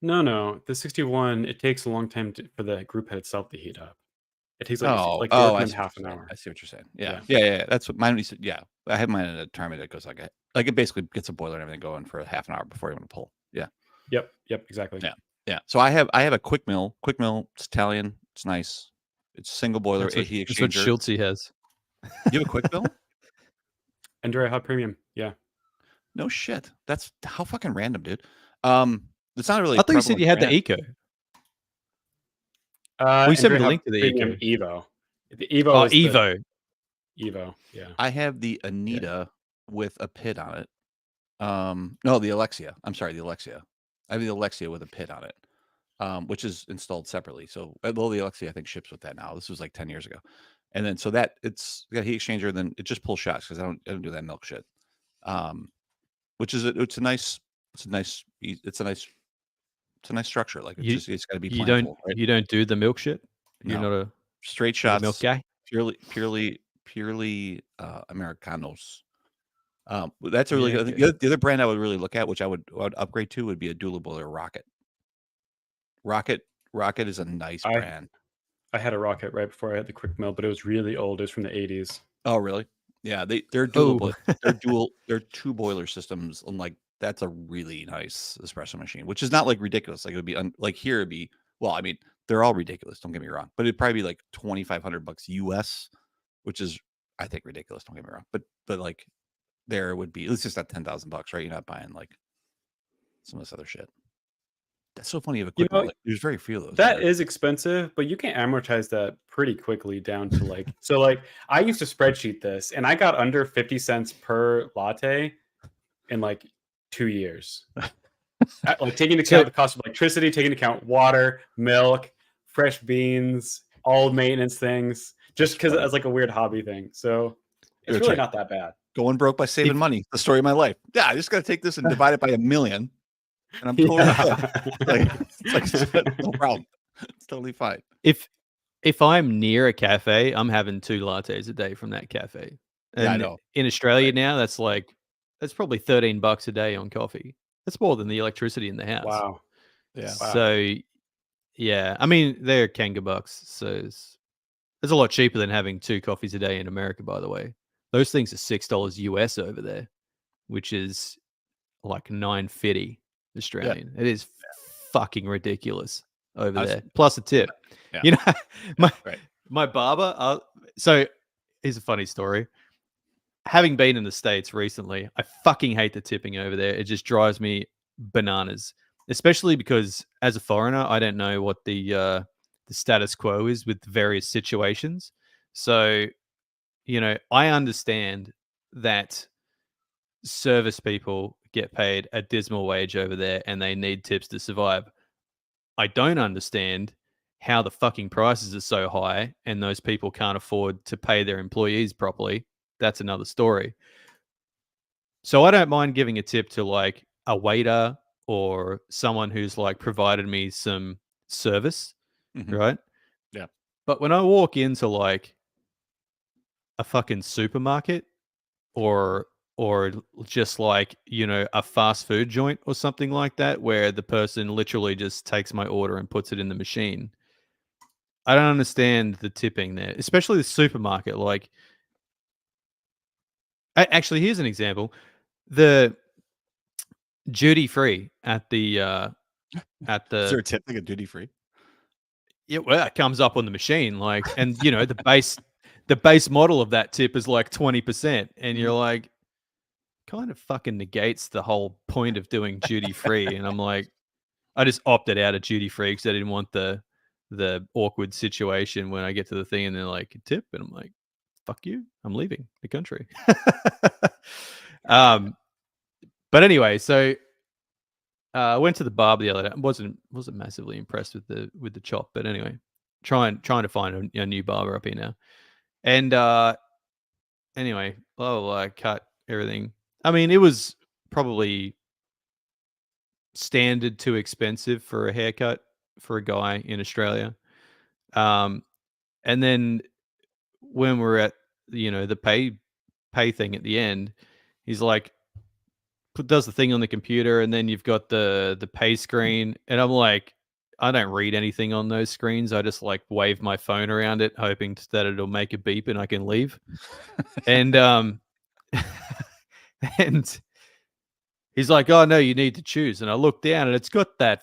No. The 61, it takes a long time for the group head itself to heat up. It takes I half an hour. I see what you're saying. Yeah. That's what mine. Yeah, I have mine in a timer that goes like it basically gets a boiler and everything going for a half an hour before you want to pull. Yeah. Yep. Exactly. Yeah. So I have a quick mill. Quick mill. It's Italian. It's nice. It's single boiler. That's heat exchanger. what Schultze has. You have a quick mill? Andrea Hot Premium. Yeah. No shit. That's how fucking random, dude. It's not really. I thought you said you had the Eco. We sent me the link to the Evo. The Evo. Evo. Evo. Yeah. I have the Anita with a pit on it. No, the Alexia. I'm sorry, the Alexia. I have the Alexia with a pit on it, which is installed separately. So, well, the Alexia I think ships with that now. This was like 10 years ago, and then so that it's got a heat exchanger. And then it just pulls shots because I don't do that milk shit. Which is it's a nice structure. Like it's got to be. You don't do the milk shit. You're not a straight shots milk guy. Purely Americanos. That's a really good. The other brand I would really look at, which I would upgrade to, would be a dual boiler Rocket. Rocket is a nice brand. I had a Rocket right before I had the quick mill, but it was really old. It was from the 80s. Oh, really? Yeah, they're dual. They're two boiler systems, and like that's a really nice espresso machine, which is not like ridiculous. Like it would be like here it'd be. Well, I mean, they're all ridiculous. Don't get me wrong, but it'd probably be like $2,500 US, which is I think ridiculous. Don't get me wrong, but like there would be. It's just at $10,000, right? You're not buying like some of this other shit. That's so funny. There's very few of those. That is expensive, but you can amortize that pretty quickly down to like. So like I used to spreadsheet this, and I got under 50 cents per latte in like 2 years. Like taking into account the cost of electricity, taking into account water, milk, fresh beans, all maintenance things, just because it's like a weird hobby thing. So it's really not that bad. Going broke by saving money. The story of my life. Yeah, I just got to take this and divide it by 1,000,000. And I'm totally no problem. It's totally fine. If I'm near a cafe, I'm having 2 lattes a day from that cafe. And I know. In Australia now, that's probably $13 a day on coffee. That's more than the electricity in the house. Wow. Yeah. So, yeah, I mean they're Kanga bucks, so it's a lot cheaper than having 2 coffees a day in America. By the way, those things are $6 US over there, which is like $9.50 Australian. It is fucking ridiculous over there. Plus a tip. Yeah. You know, my barber. So here's a funny story. Having been in the States recently, I fucking hate the tipping over there. It just drives me bananas, especially because as a foreigner, I don't know what the status quo is with various situations. So, you know, I understand that service people get paid a dismal wage over there and they need tips to survive. I don't understand how the fucking prices are so high and those people can't afford to pay their employees properly. That's another story. So I don't mind giving a tip to like a waiter or someone who's like provided me some service, right? Yeah. But when I walk into like a fucking supermarket or just like, you know, a fast food joint or something like that, where the person literally just takes my order and puts it in the machine. I don't understand the tipping there, especially the supermarket. Like, actually, here's an example: the duty free at Is there the a tip like a duty free? yeah, well, it comes up on the machine, like, and you know, the base model of that tip is like 20%, and you're like, kind of fucking negates the whole point of doing duty free. And I'm like, I just opted out of duty free because I didn't want the awkward situation when I get to the thing and they're like tip, and I'm like, fuck you, I'm leaving the country. um, but anyway, so I went to the barber the other day. wasn't massively impressed with the chop, but anyway, trying to find a new barber up here now. And anyway, I cut everything. I mean, it was probably standard too expensive for a haircut for a guy in Australia. Um, and then when we're at, you know, the pay thing at the end, he's like does the thing on the computer, and then you've got the pay screen, and I'm like, I don't read anything on those screens. I just like wave my phone around it, hoping that it'll make a beep and I can leave. And and he's like, "Oh no, you need to choose." And I look down, and it's got that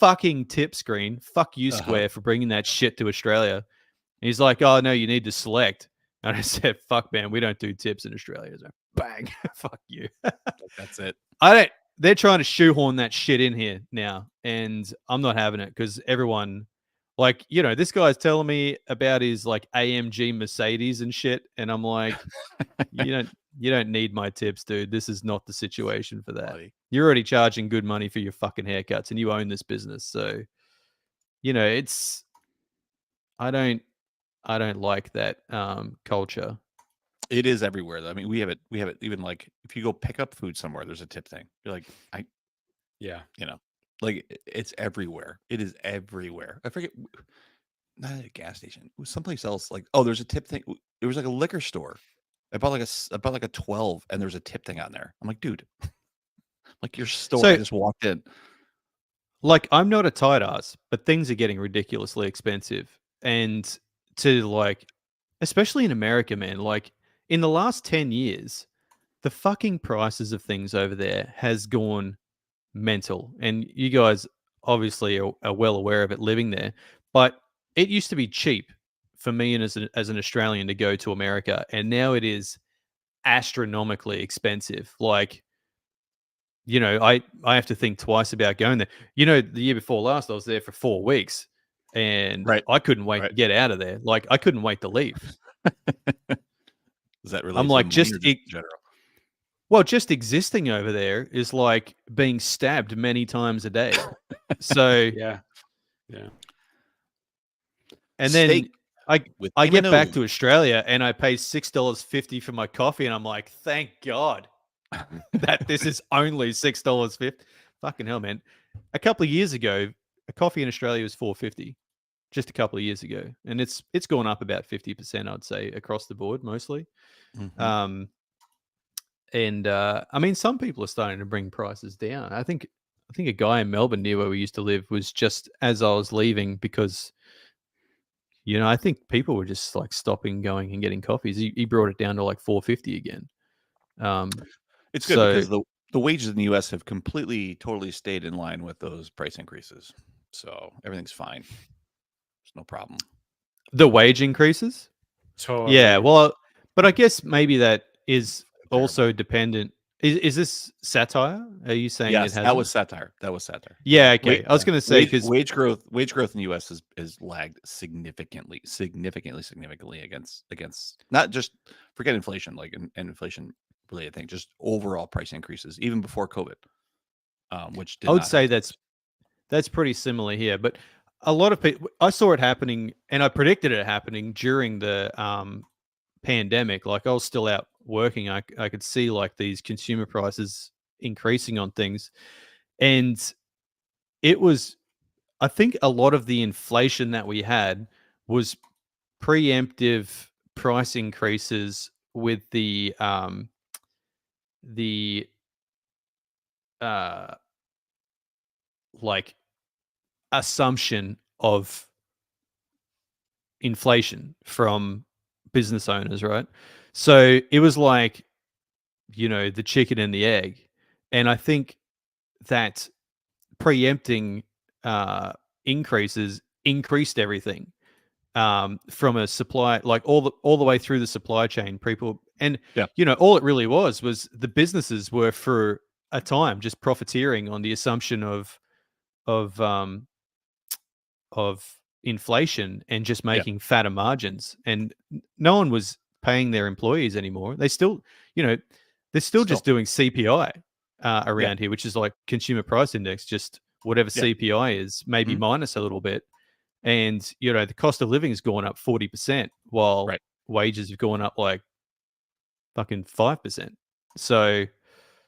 fucking tip screen. Fuck you, Square, for bringing that shit to Australia. And he's like, "Oh no, you need to select." And I said, "Fuck, man, we don't do tips in Australia." So bang, fuck you. That's it. I don't. They're trying to shoehorn that shit in here now, and I'm not having it because everyone, like, you know, this guy's telling me about his like AMG Mercedes and shit, and I'm like, you don't need my tips, dude. This is not the situation for that. Buddy. You're already charging good money for your fucking haircuts, and you own this business, so you know it's. I don't like that culture. It is everywhere though. I mean, we have it even like if you go pick up food somewhere, there's a tip thing. You're like, Yeah. you know, like it's everywhere. It is everywhere. I forget, not at a gas station. It was someplace else. Like, oh, there's a tip thing. It was like a liquor store. I bought like a 12, and there's a tip thing on there. I'm like, dude, like your store. So- I just walked in. Like, I'm not a tight ass, but things are getting ridiculously expensive. And to like, especially in America, man, like in the last 10 years, the fucking prices of things over there has gone mental. And you guys obviously are well aware of it living there. But it used to be cheap for me and as an Australian to go to America. And now it is astronomically expensive. Like, you know, I have to think twice about going there. You know, the year before last, I was there for 4 weeks, and Right. I couldn't wait Right. to get out of there. Like, I couldn't wait to leave. Is that related I'm to like, money just or in general? well, just existing over there is like being stabbed many times a day. So, Yeah. Yeah. and then Steak with I get back M&O. to Australia and I pay $6.50 for my coffee, and I'm like, thank God that this is only $6.50. Fucking hell, man! A couple of years ago, a coffee in Australia was $4.50. Just a couple of years ago, and it's gone up about 50%, I'd say, across the board, mostly. Mhm. And I mean, some people are starting to bring prices down. I think a guy in Melbourne near where we used to live was just as I was leaving, because you know, I think people were just like stopping going and getting coffees. He brought it down to like $4.50 again. It's good So because the wages in the US have completely, totally stayed in line with those price increases. So everything's fine. There's no problem. the wage increases. Totally. Yeah, well, but I guess maybe that is Terrible. also dependent. Is this satire? Are you saying Yes, it has? that was satire. That was satire. Yeah, okay. Wait, I was going to say because wage growth in the US is lagged significantly against not just forget inflation, like an inflation related thing, just overall price increases even before COVID. Which did I would not say help that's things. pretty similar here. But a lot of people, I saw it happening, and I predicted it happening during the pandemic. Like, I was still out working. I could see like these consumer prices increasing on things, and it was, I think a lot of the inflation that we had was preemptive price increases with the uh like assumption of inflation from business owners, right? So it was like, the chicken and the egg. And I think that preempting increases increased everything, from a supply, like all the way through the supply chain. People, and Yeah. all it really was the businesses were for a time just profiteering on the assumption of um of inflation and just Yeah. making fatter margins, and no one was paying their employees anymore. They still, they're still just doing CPI Yeah. around here, which is like consumer price index, just whatever Yeah. CPI is, maybe Mhm. minus a little bit. And the cost of living has gone up 40%, while Right. wages have gone up like fucking 5%. So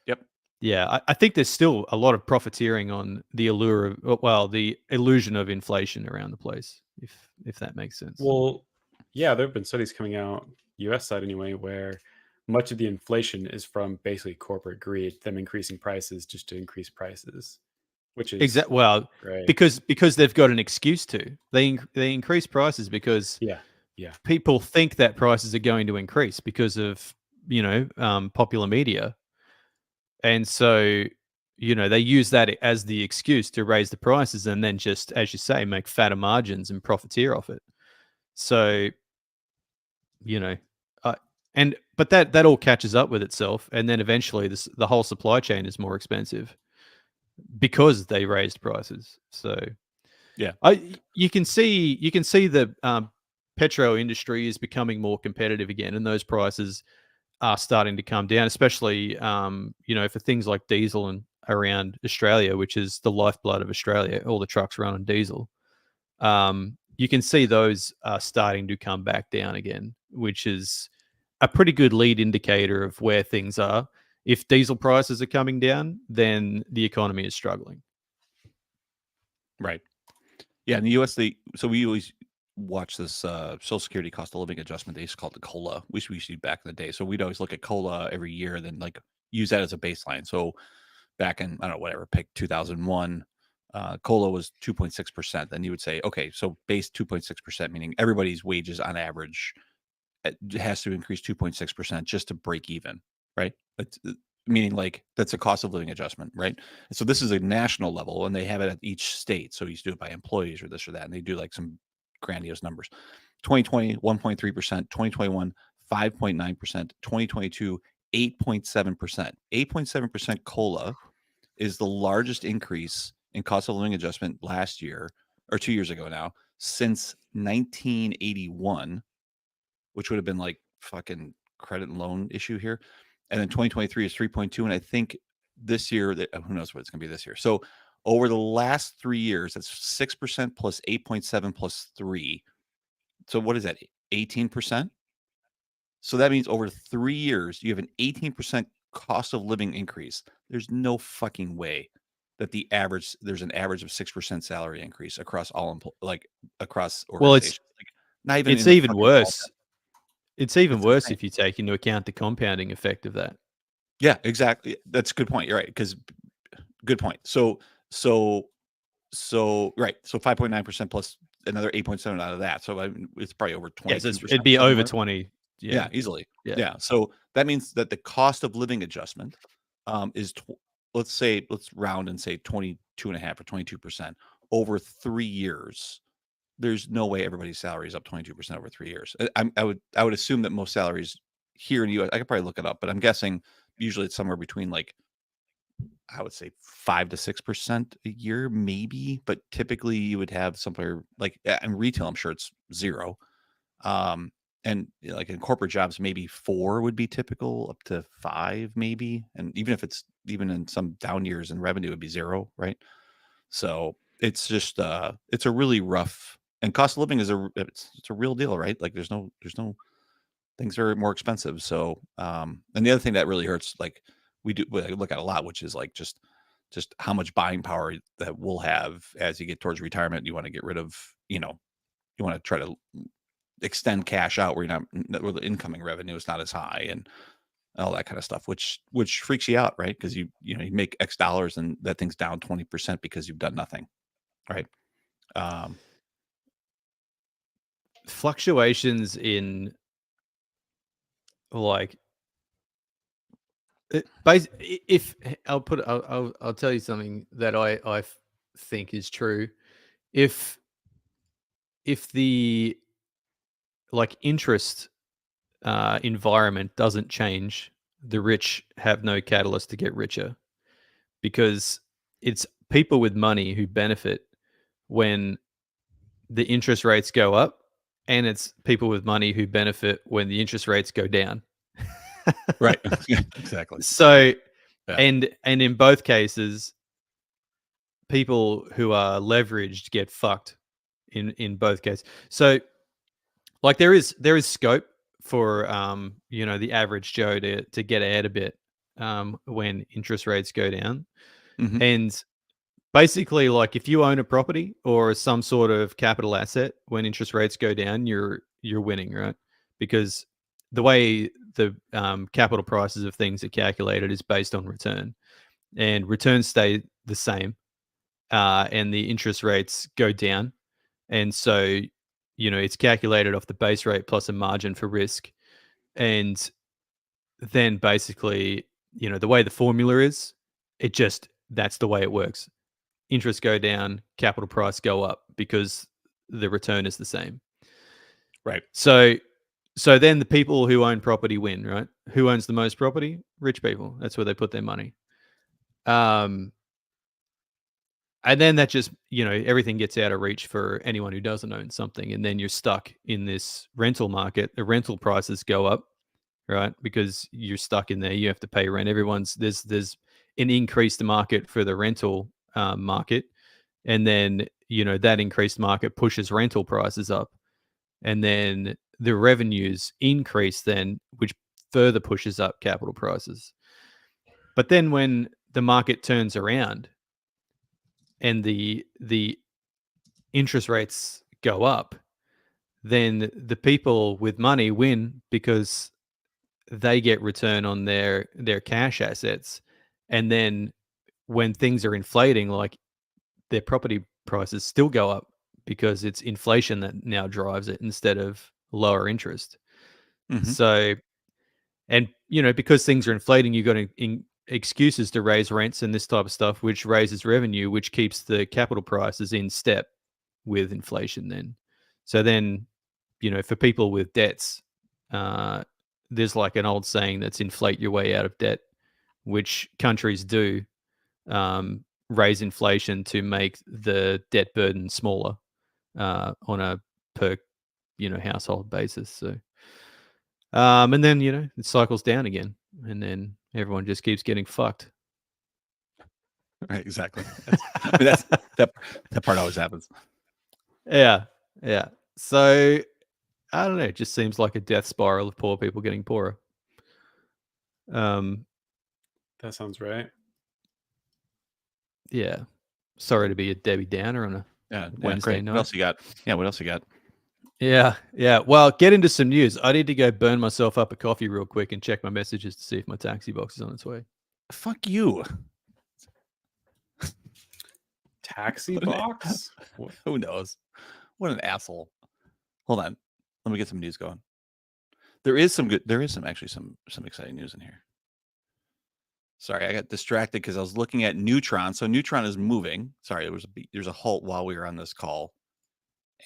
Yep. yeah, I think there's still a lot of profiteering on the allure of, well, the illusion of inflation around the place, if that makes sense. Well, yeah, there have been studies coming out, US side anyway, where much of the inflation is from basically corporate greed, them increasing prices just to increase prices, which is Well, great. because they've got an excuse to. They increase prices because Yeah. Yeah. people think that prices are going to increase because of, popular media. And so, they use that as the excuse to raise the prices and then just, as you say, make fatter margins and profiteer off it. So, you know, uh, but that all catches up with itself, and then eventually the whole supply chain is more expensive because they raised prices. So Yeah. you can see the petro industry is becoming more competitive again, and those prices are starting to come down, especially for things like diesel and around Australia, which is the lifeblood of Australia. All the trucks run on diesel. You can see those are starting to come back down again, which is a pretty good lead indicator of where things are. If diesel prices are coming down, then the economy is struggling. Right. Yeah. In the US, so we always watch this Social Security cost of living adjustment. They used to call it the COLA, which we used to do back in the day. So we'd always look at COLA every year and then like use that as a baseline. So back in, I don't know, whatever, pick 2001, COLA was 2.6%. Then you would say, okay, so base 2.6%, meaning everybody's wages on average has to increase 2.6% just to break even, right? Meaning like that's a cost of living adjustment, right? And so this is a national level and they have it at each state. So you used to do it by employees or this or that. And they do like some grandiose numbers. 2020, 1.3%, 2021, 5.9%, 2022, 8.7%. 8.7% COLA is the largest increase in cost of living adjustment last year or 2 years ago now since 1981, which would have been like fucking credit and loan issue here. And then 2023 is 3.2. And I think this year, who knows what it's going to be this year. So over the last 3 years, that's 6% plus 8.7 plus 3. So what is that? 18%. So that means over 3 years, you have an 18% cost of living increase. There's no fucking way that there's an average of 6% salary increase across across Well, organizations. Like not even it's in the even fucking small worse. cap. It's even It's worse insane. if you take into account the compounding effect of that. Yeah, exactly. That's a good point. You're right. Because good point. So right. So 5.9% plus another 8.7 out of that. So it's probably over Yes, 22%. it'd be something over like 20. Yeah, Yeah. easily. Yeah. Yeah. So that means that the cost of living adjustment is let's round and say 22.5 or 22% over 3 years. There's no way everybody's salary is up 22% over 3 years. I would assume that most salaries here in the US, I could probably look it up, but I'm guessing usually it's somewhere between like I would say 5 to 6% a year, maybe, but typically you would have somewhere like in retail, I'm sure it's 0. And like in corporate jobs, maybe 4 would be typical, up to 5 maybe. And even in some down years in revenue, it'd be 0, right? So it's just it's a really rough, and cost of living is it's a real deal, right? Like there's no things are more expensive. So and the other thing that really hurts, like we look at a lot, which is like just how much buying power that we'll have as you get towards retirement. You want to get rid of, you want to try to extend cash out where you're not, where the incoming revenue is not as high and all that kind of stuff, which freaks you out, right? Because you make X dollars and that thing's down 20% because you've done nothing, right? Fluctuations in like if I'll tell you something that I think is true. If the like interest environment doesn't change, the rich have no catalyst to get richer, because it's people with money who benefit when the interest rates go up, and it's people with money who benefit when the interest rates go down. Right. Exactly. So, Yeah. and in both cases, people who are leveraged get fucked in both cases. So, like there is scope for the average Joe to get ahead a bit when interest rates go down. Mhm. And basically, like if you own a property or some sort of capital asset, when interest rates go down, you're winning, right? Because the way the capital prices of things are calculated is based on return, and returns stay the same, and the interest rates go down, and so it's calculated off the base rate plus a margin for risk, and then basically the way the formula is, that's the way it works. Interest go down, capital price go up because the return is the same. Right. So then the people who own property win, right? Who owns the most property? Rich people. That's where they put their money. And then that just, everything gets out of reach for anyone who doesn't own something. And then you're stuck in this rental market. The rental prices go up, right? Because you're stuck in there. You have to pay rent. There's an increased market for the rental market. And then, that increased market pushes rental prices up. And then the revenues increase then, which further pushes up capital prices. But then when the market turns around and the interest rates go up, then the people with money win because they get return on their cash assets. And then when things are inflating, like their property prices still go up because it's inflation that now drives it instead of lower interest. Mhm. So, and because things are inflating, you've got excuses to raise rents and this type of stuff, which raises revenue, which keeps the capital prices in step with inflation then. So then, for people with debts, there's like an old saying that's inflate your way out of debt, which countries do, raise inflation to make the debt burden smaller on a per household basis. So, and then it cycles down again, and then everyone just keeps getting fucked. Right. Exactly. That's that part always happens. Yeah. So I don't know. It just seems like a death spiral of poor people getting poorer. That sounds right. Yeah. Sorry to be a Debbie Downer on a Wednesday great. night. What else you got? Yeah. What else you got? Yeah. Well, get into some news. I need to go burn myself up a coffee real quick and check my messages to see if my taxi box is on its way. Fuck you. Taxi box? Who knows? What an asshole. Hold on. Let me get some news going. There is some exciting news in here. Sorry, I got distracted because I was looking at Neutron. So Neutron is moving. Sorry, there's a halt while we were on this call,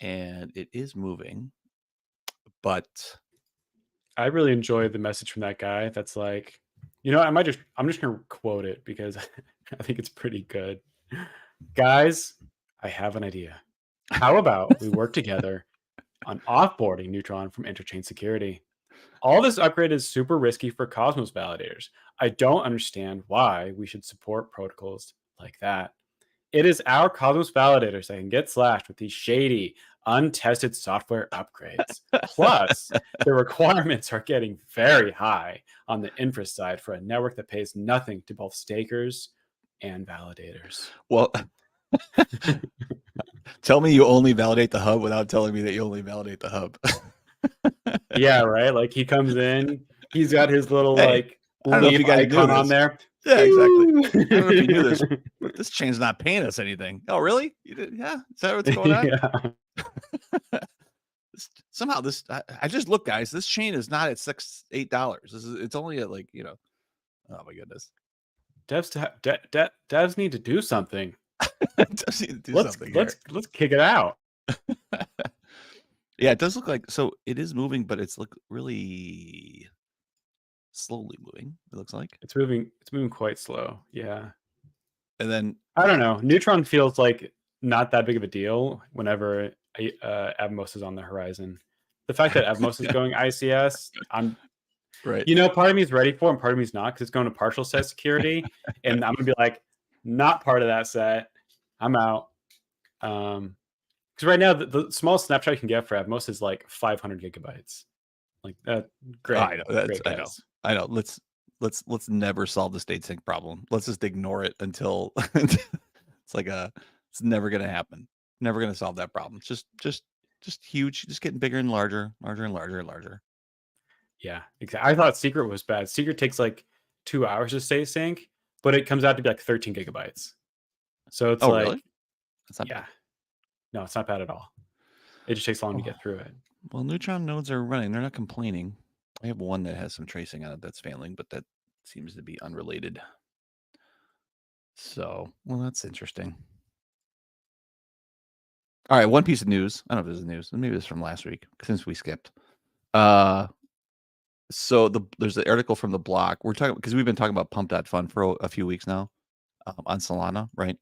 and it is moving. But I really enjoyed the message from that guy. That's like, I'm just gonna quote it because I think it's pretty good. Guys, I have an idea. How about we work together on offboarding Neutron from Interchain Security? All this upgrade is super risky for Cosmos validators. I don't understand why we should support protocols like that. It is our Cosmos validators that can get slashed with these shady, untested software upgrades. Plus, the requirements are getting very high on the infra side for a network that pays nothing to both stakers and validators. well, tell me you only validate the hub without telling me that you only validate the hub. Yeah, right. Like he comes in, he's got his little Hey, like I don't know if leaf you guys knew icon on this. there. Yeah, exactly. Pew! I don't know if you knew this, but this chain's not paying us anything. Oh, really? You did? Yeah. Is that what's going on? Yeah. Somehow this I just look, guys. This chain is not at $8. It's only at like, oh my goodness. Devs need to do something. It does need to do Let's something here. let's kick it out. Yeah, it does look like so it is moving, but it's really slowly moving, it looks like. It's moving quite slow. Yeah. And then I don't know. Neutron feels like not that big of a deal whenever Avmos is on the horizon. The fact that Avmos is going ICS, I'm right. part of me is ready for it and part of me is not because it's going to partial set security. And I'm gonna be like, not part of that set. I'm out. Because right now the smallest snapshot you can get for Avmos is like 500 gigabytes. Like that, great. I know. Great I know. guys. I know. Let's never solve the state sync problem. Let's just ignore it until it's like it's never gonna happen. Never gonna solve that problem. It's just huge, just getting bigger and larger, larger and larger and larger. Yeah, exactly. I thought Secret was bad. Secret takes like 2 hours to state sync, but it comes out to be like 13 gigabytes. So it's like, really? That's not yeah, bad. no, it's not bad at all. It just takes long to get through it. Well, Neutron nodes are running. They're not complaining. I have one that has some tracing on it that's failing, but that seems to be unrelated. So, well, that's interesting. All right, one piece of news. I don't know if this is news. Maybe this is from last week since we skipped. So there's an article from the block. We're talking because we've been talking about Pump.Fun for a few weeks now on Solana, right?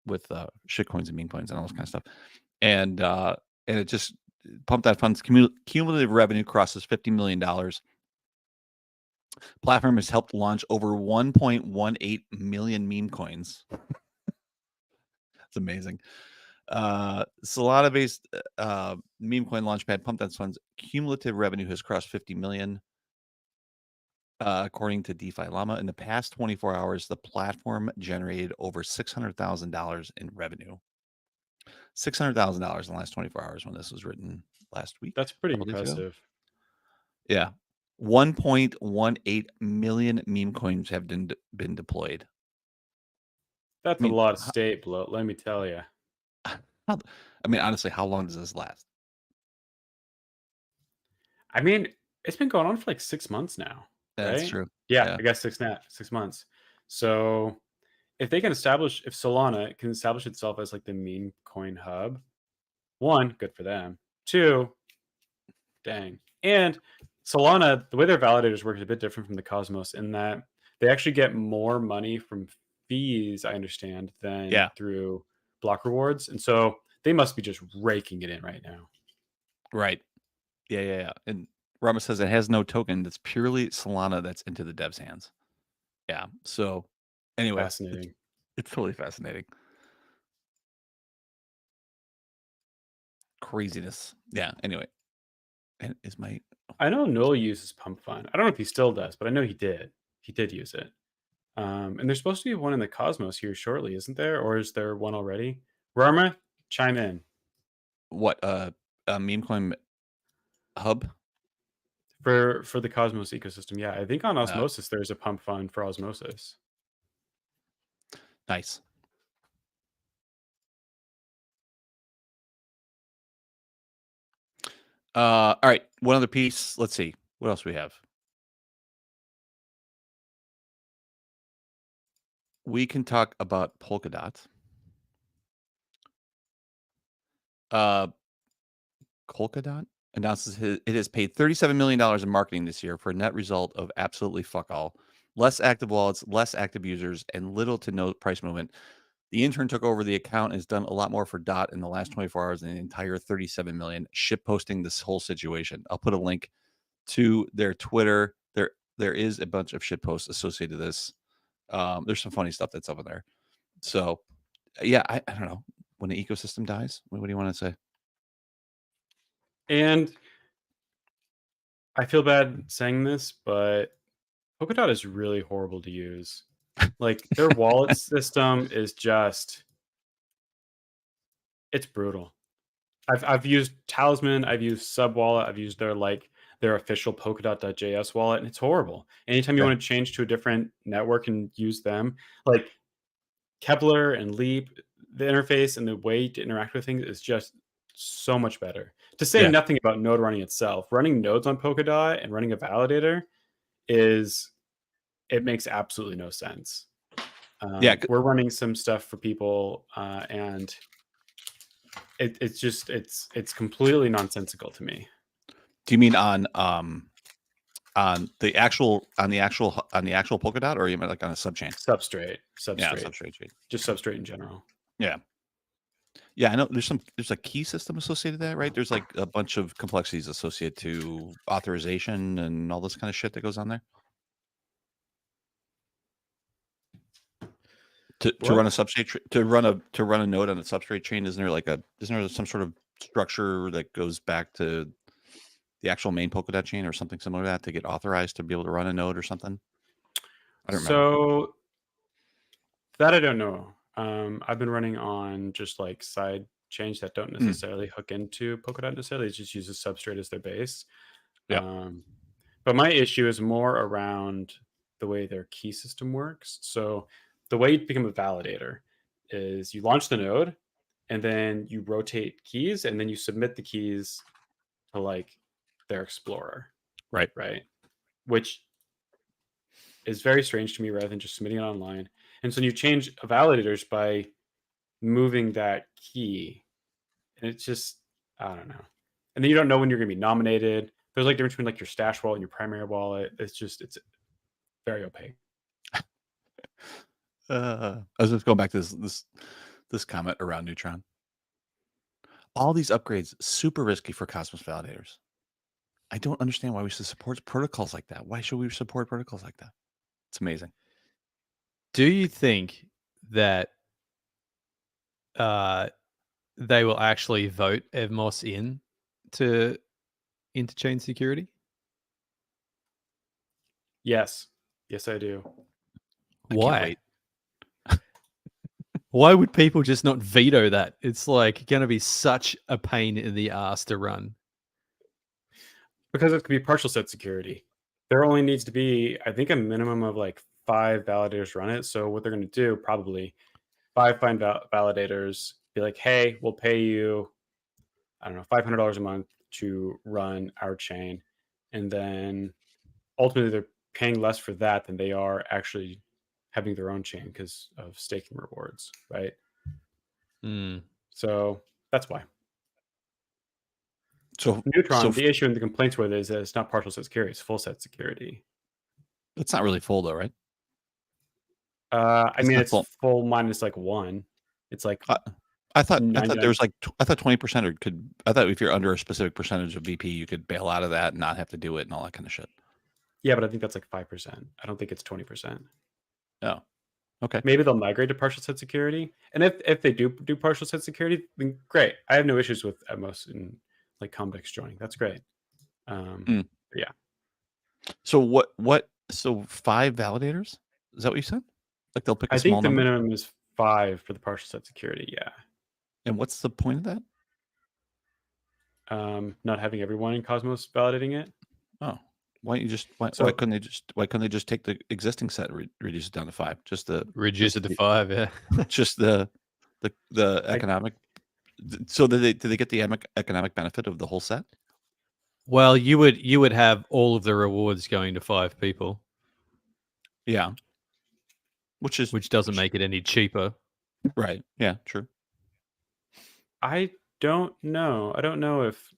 With shitcoins and meme coins and all this kind of stuff. And it just Pump.Fun's cumulative revenue crosses $50 million. Platform has helped launch over 1.18 million meme coins. It's amazing. Solana-based meme coin launchpad Pump.Fun's cumulative revenue has crossed 50 million. According to DeFi Llama, in the past 24 hours, the platform generated over $600,000 in revenue. $600,000 in the last 24 hours when this was written last week. That's pretty impressive. Yeah. 1.18 million meme coins have been deployed. That's a lot of state bloat, let me tell you. I mean, honestly, how long does this last? I mean, it's been going on for like 6 months now. That's right? true. Yeah, I guess 6 months. So if Solana can establish itself as like the meme coin hub, 1, good for them. 2, dang. And Solana, the way their validators work is a bit different from the Cosmos in that they actually get more money from fees, I understand, than through block rewards. And so they must be just raking it in right now. Right. Yeah. And Rama says it has no token. That's purely Solana that's into the devs' hands. Yeah. So anyway, fascinating. It's totally fascinating. Craziness. Yeah. Anyway. And I know Noel uses Pump.Fun. I don't know if he still does, but I know he did. He did use it. And there's supposed to be one in the Cosmos here shortly, isn't there? Or is there one already? Rama, chime in. What a meme coin hub for the Cosmos ecosystem? Yeah, I think on Osmosis there's a Pump.Fun for Osmosis. Nice. All right, one other piece. Let's see what else we have. We can talk about Polkadot. Polkadot announces it has paid $37 million in marketing this year for a net result of absolutely fuck all. Less active wallets, less active users, and little to no price movement. The intern took over the account and has done a lot more for DOT in the last 24 hours than the entire 37 million ship posting this whole situation. I'll put a link to their Twitter. There is a bunch of shit posts associated with this. There's some funny stuff that's up in there. So yeah, I don't know. When the ecosystem dies, what do you want to say? And I feel bad saying this, but Polkadot is really horrible to use. Like their wallet system is just, it's brutal. I've used Talisman, I've used Subwallet, I've used their official Polkadot.js wallet, and it's horrible. Anytime you Yeah. want to change to a different network and use them, like Kepler and Leap, the interface and the way to interact with things is just so much better. To say Yeah. nothing about node running itself, running nodes on Polkadot and running a validator it makes absolutely no sense. Yeah. We're running some stuff for people, and it's completely nonsensical to me. Do you mean on the actual Polkadot, or you mean like on a subchain? Substrate, Yeah, substrate chain. just substrate in general. Yeah. Yeah, I know there's a key system associated with that, right? There's like a bunch of complexities associated to authorization and all this kind of shit that goes on there. To What? run a substrate to run a node on a substrate chain, isn't there some sort of structure that goes back to the actual main Polkadot chain or something similar to that to get authorized to be able to run a node or something? I don't remember. So that I don't know. I've been running on just like side chains that don't necessarily hook into Polkadot necessarily. It just uses substrate as their base. Yeah. But my issue is more around the way their key system works. So the way you become a validator is you launch the node and then you rotate keys and then you submit the keys to like their explorer. Right. Right. Which is very strange to me rather than just submitting it online. And so you change validators by moving that key. And it's just, I don't know. And then you don't know when you're going to be nominated. There's like difference between like your stash wallet and your primary wallet. It's very opaque. I was just going back to this comment around Neutron. All these upgrades super risky for Cosmos validators. I don't understand why we should support protocols like that. Why should we support protocols like that? It's amazing. Do you think that they will actually vote Evmos in to interchain security? Yes, I do. I can't Why? wait. Why would people just not veto that? It's like going to be such a pain in the ass to run. Because it could be partial set security. There only needs to be, I think, a minimum of like 5 validators run it. So what they're going to do, probably 5 fine validators, be like, hey, we'll pay you, I don't know, $500 a month to run our chain. And then ultimately they're paying less for that than they are actually having their own chain because of staking rewards, right? So that's why. So Neutron, the issue and the complaints with it is that it's not partial set security, it's full set security. It's not really full though, right? I mean, it's full minus like 1. It's like I thought there was like I thought 20% or I thought if you're under a specific percentage of VP, you could bail out of that and not have to do it and all that kind of shit. Yeah, but I think that's like 5%. I don't think it's 20%. Oh, okay. Maybe they'll migrate to partial set security, and if they do partial set security, then great. I have no issues with Evmos and like Comdex joining. That's great. Yeah. So what? So 5 validators? Is that what you said? Like they'll pick a small number? I think the minimum is 5 for the partial set security. Yeah. And what's the point of that? Not having everyone in Cosmos validating it. Oh, why don't you just why couldn't they just take the existing set, reduce it down to 5? Just the reduce it to 5, yeah. Just the economic. So did they get the economic benefit of the whole set? Well, you would have all of the rewards going to 5 people. Yeah. Which doesn't make it any cheaper. Right. Yeah, true. I don't know. I don't know if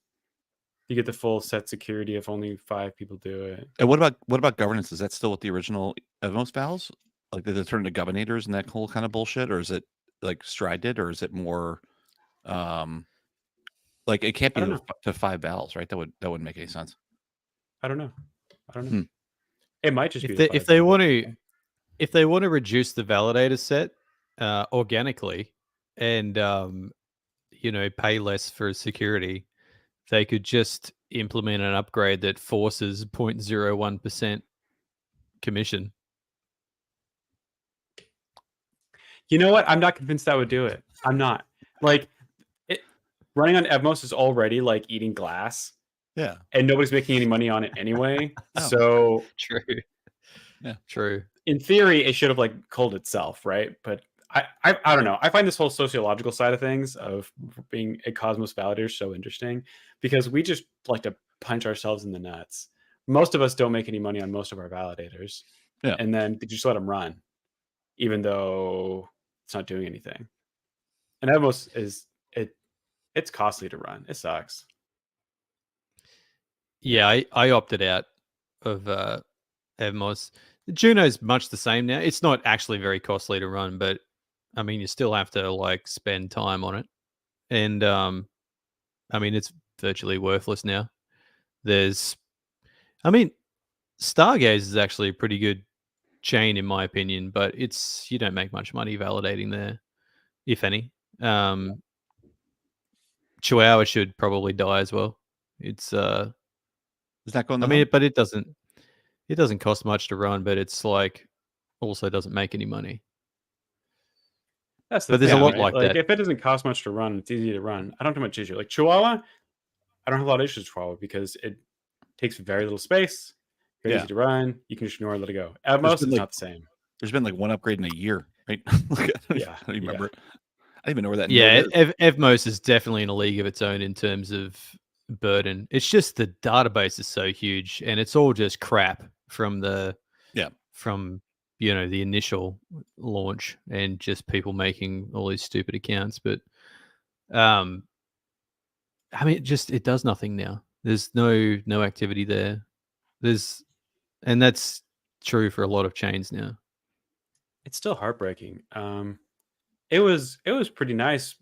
you get the full set security if only 5 people do it. And what about governance? Is that still with the original Evmos vals? Like did they turn to governators and that whole kind of bullshit, or is it like Stride did, or is it more like it can't be to 5 vals, right? That wouldn't make any sense. I don't know. It might just be if they want to reduce the validator set organically and pay less for security, they could just implement an upgrade that forces 0.01% commission. You know what? I'm not convinced that would do it. I'm not. Like running on Evmos is already like eating glass, Yeah. and nobody's making any money on it anyway. Oh. So True. Yeah. True. in theory, it should have like culled itself, right? But I don't know. I find this whole sociological side of things of being a Cosmos validator so interesting because we just like to punch ourselves in the nuts. Most of us don't make any money on most of our validators, Yeah. and then they just let them run, even though it's not doing anything. And Evmos it's costly to run. It sucks. Yeah, I opted out of Evmos. Juno's much the same now. It's not actually very costly to run, but I mean, you still have to like spend time on it, and I mean, it's virtually worthless now. I mean, Stargaze is actually a pretty good chain in my opinion, but you don't make much money validating there, if any. Chihuahua should probably die as well. It's Is that going? I mean, but it doesn't cost much to run, but it's like also doesn't make any money. That's the But there's thing, a lot right? like that. If it doesn't cost much to run, it's easy to run. I don't have much issue. Like Chihuahua, I don't have a lot of issues with Chihuahua because it takes very little space, very easy to run. You can just ignore it, let it go. Atmos is not the same. There's been like one upgrade in a year, right? Yeah, I don't remember. I don't even know where that. Yeah, node is. Evmos is definitely in a league of its own in terms of burden. It's just the database is so huge, and it's all just crap from the the initial launch, and just people making all these stupid accounts. But I mean, it does nothing now. There's no activity there. And that's true for a lot of chains now. It's still heartbreaking. It was pretty nice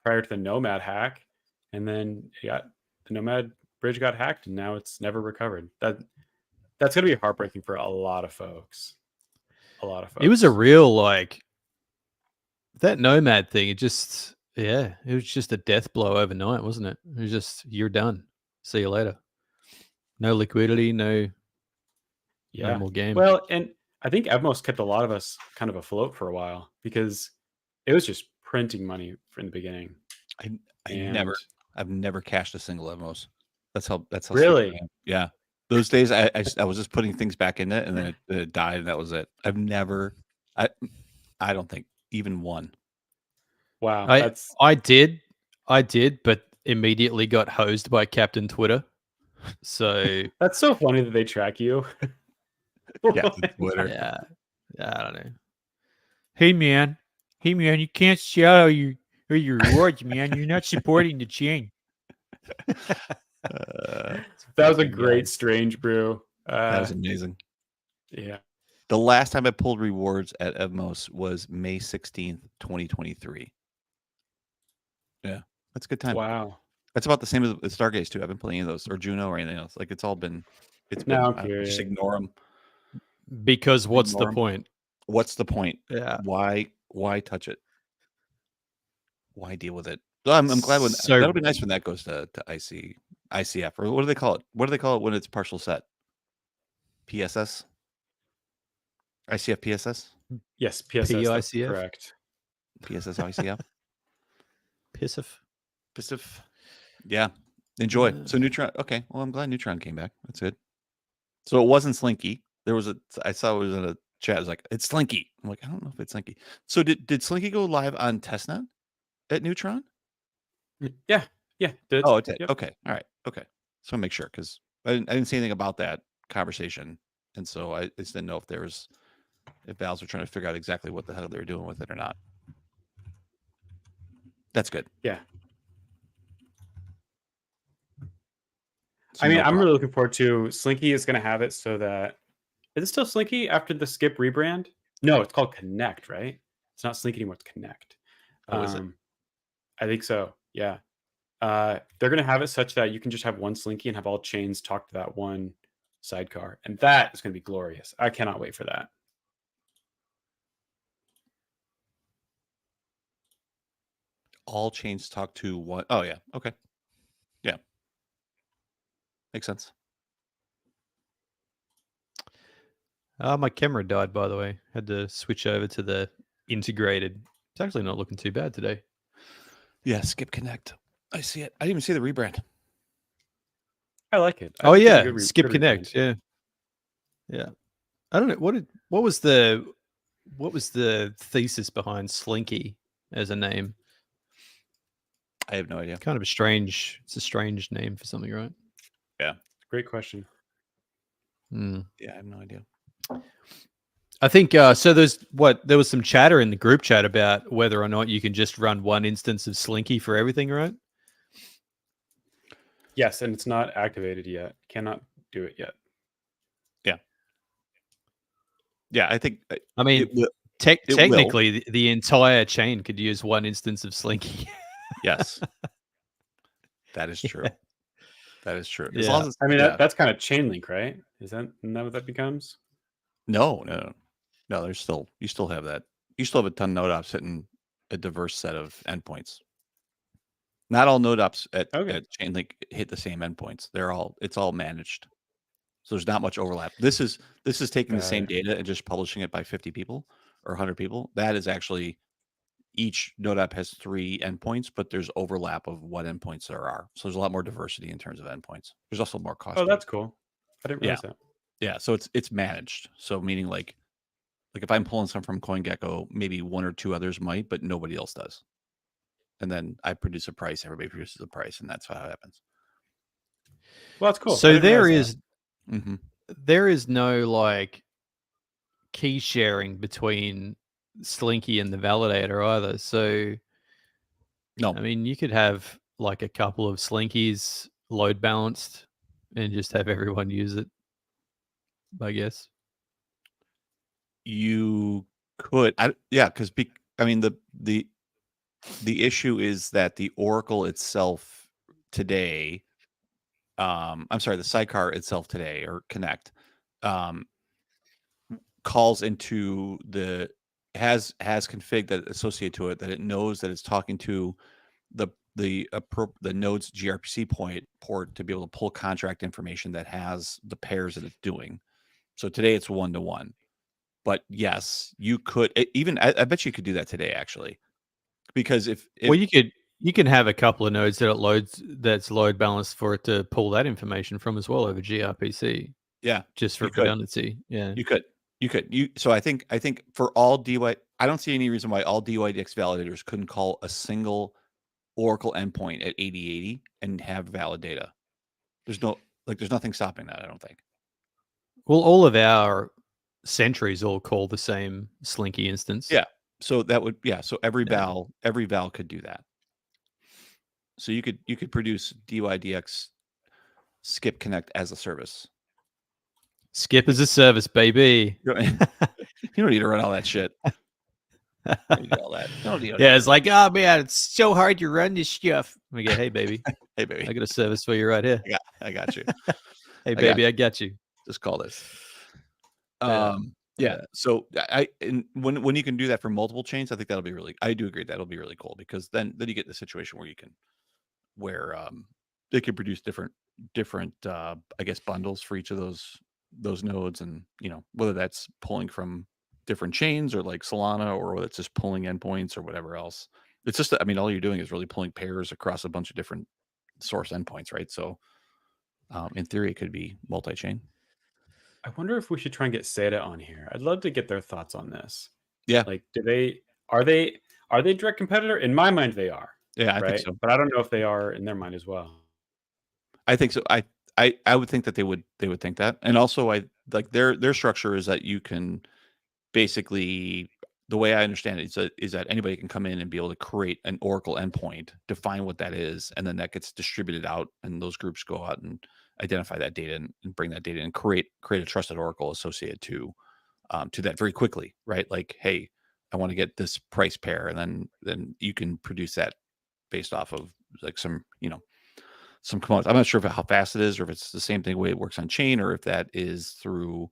prior to the Nomad hack, and then the Nomad bridge got hacked, and now it's never recovered. That's gonna be heartbreaking for a lot of folks. It was a real like that Nomad thing. It was just a death blow overnight, wasn't it? It was just you're done. See you later. No liquidity, no more game. Well, and I think Evmos kept a lot of us kind of afloat for a while because it was just printing money from the beginning. I've never cashed a single Evmos. That's how really. Yeah. Those days I was just putting things back in it, and then it died, and that was it. I've never I don't think even one. Wow. I did, but immediately got hosed by Captain Twitter. So that's so funny that they track you. Captain Twitter. Yeah, I don't know. Hey man, you can't show your rewards, man. You're not supporting the chain. That was a great Strange Brew. That was amazing. Yeah. The last time I pulled rewards at Evmos was May 16th, 2023. Yeah, that's a good time. Wow. That's about the same as Stargaze too. I haven't played any of those or Juno or anything else. Like it's been just ignore them. Because what's the point? What's the point? Yeah. Why touch it? Why deal with it? I'm glad that'll be nice when that goes to ICF, or what do they call it? What do they call it when it's partial set? PSS? ICF PSS? Yes, PSS. PICF? Correct. PSS ICF? PISF. Yeah. Enjoy. So Neutron. Okay. Well, I'm glad Neutron came back. That's good. So it wasn't Slinky. I saw it was in a chat. It was like, it's Slinky. I'm like, I don't know if it's Slinky. So did Slinky go live on testnet at Neutron? Yeah. It did. Yep. Okay. All right. Okay. So make sure, because I didn't see anything about that conversation, and so I just didn't know if Valves were trying to figure out exactly what the hell they were doing with it or not. That's good. Yeah. So I mean, I'm really looking forward to Slinky is going to have it so that is it still Slinky after the Skip rebrand? No, it's called Connect, right? It's not Slinky anymore. It's Connect. Oh, is it? I think so. Yeah. They're going to have it such that you can just have one Slinky and have all chains talk to that one sidecar. And that is going to be glorious. I cannot wait for that. All chains talk to one. Oh, yeah. Okay. Yeah. Makes sense. My camera died, by the way. Had to switch over to the integrated. It's actually not looking too bad today. Yeah, Skip Connect. I see it. I didn't even see the rebrand. I like it. I Oh think it's a yeah, good Skip good Connect. rebrand. Yeah, yeah. I don't know what was the thesis behind Slinky as a name? I have no idea. Kind of a strange. It's a strange name for something, right? Great question. Hmm. Yeah, I have no idea. I think so. There was some chatter in the group chat about whether or not you can just run one instance of Slinky for everything, right? Yes, and it's not activated yet. Cannot do it yet. Yeah, I think I mean, it will. It will. technically, the entire chain could use one instance of Slinky. Yes, that is true. Yeah. That is true. Yeah. As long as it's, I mean, yeah. that's kind of chain link, right? Isn't that what that becomes? No. There's still you still have that. You still have a ton of node ops hitting a diverse set of endpoints. Not all node ops at Chainlink hit the same endpoints. It's all managed. So there's not much overlap. This is taking the same data and just publishing it by 50 people or 100 people. That is actually each node app has 3 endpoints, but there's overlap of what endpoints there are. So there's a lot more diversity in terms of endpoints. There's also more cost. Oh, that's cool. I didn't realize that. Yeah, so it's managed. So meaning like if I'm pulling some from CoinGecko, maybe 1 or 2 others might, but nobody else does. And then I produce a price, everybody produces a price, and that's how it happens. Well, that's cool. So there is Mm-hmm. there is no like key sharing between Slinky and the validator either. So No, I mean, you could have like a couple of Slinkies load balanced and just have everyone use it, I guess. you could. Because I mean the issue is that the Oracle itself today, I'm sorry, the sidecar itself today or Connect, calls into has config that associated to it that it knows that it's talking to the node's gRPC port to be able to pull contract information that has the pairs that it's doing. So today it's 1-to-1. But yes, you could I bet you could do that today actually. Because if well, you can have a couple of nodes that's load balanced for it to pull that information from as well over gRPC. Yeah, just for you could. redundancy. Yeah, you could. So I think for all DY, I don't see any reason why all DYDX validators couldn't call a single Oracle endpoint at 8080 and have valid data. There's nothing stopping that. I don't think. Well, all of our sentries all call the same Slinky instance. Yeah. So that would So every val could do that. So you could produce DYDX Skip Connect as a service. Skip as a service, baby. You don't need to run all that shit. You don't need all that. Yeah, it's like, oh man, it's so hard to run this stuff. We go, hey baby, hey baby, I got a service for you right here. I got you. Hey baby, I got you. Just call this. Yeah. So when you can do that for multiple chains, I think that'll be I do agree that'll be really cool because then you get in the situation where they can produce different I guess bundles for each of those nodes, and whether that's pulling from different chains or like Solana, or whether it's just pulling endpoints or whatever else. It's just all you're doing is really pulling pairs across a bunch of different source endpoints, right? So in theory it could be multi-chain. I wonder if we should try and get SATA on here. I'd love to get their thoughts on this. Yeah. Like, are they direct competitor? In my mind, they are. Yeah, I think so. But I don't know if they are in their mind as well. I think so. I would think that they would think that. And also I like their structure is that you can basically, the way I understand it is that anybody can come in and be able to create an Oracle endpoint, define what that is, and then that gets distributed out, and those groups go out and identify that data and bring that data and create a trusted Oracle associated to that very quickly, right? Like, hey, I want to get this price pair, and then you can produce that based off of like some components. I'm not sure how fast it is, or if it's the same thing way it works on chain, or if that is through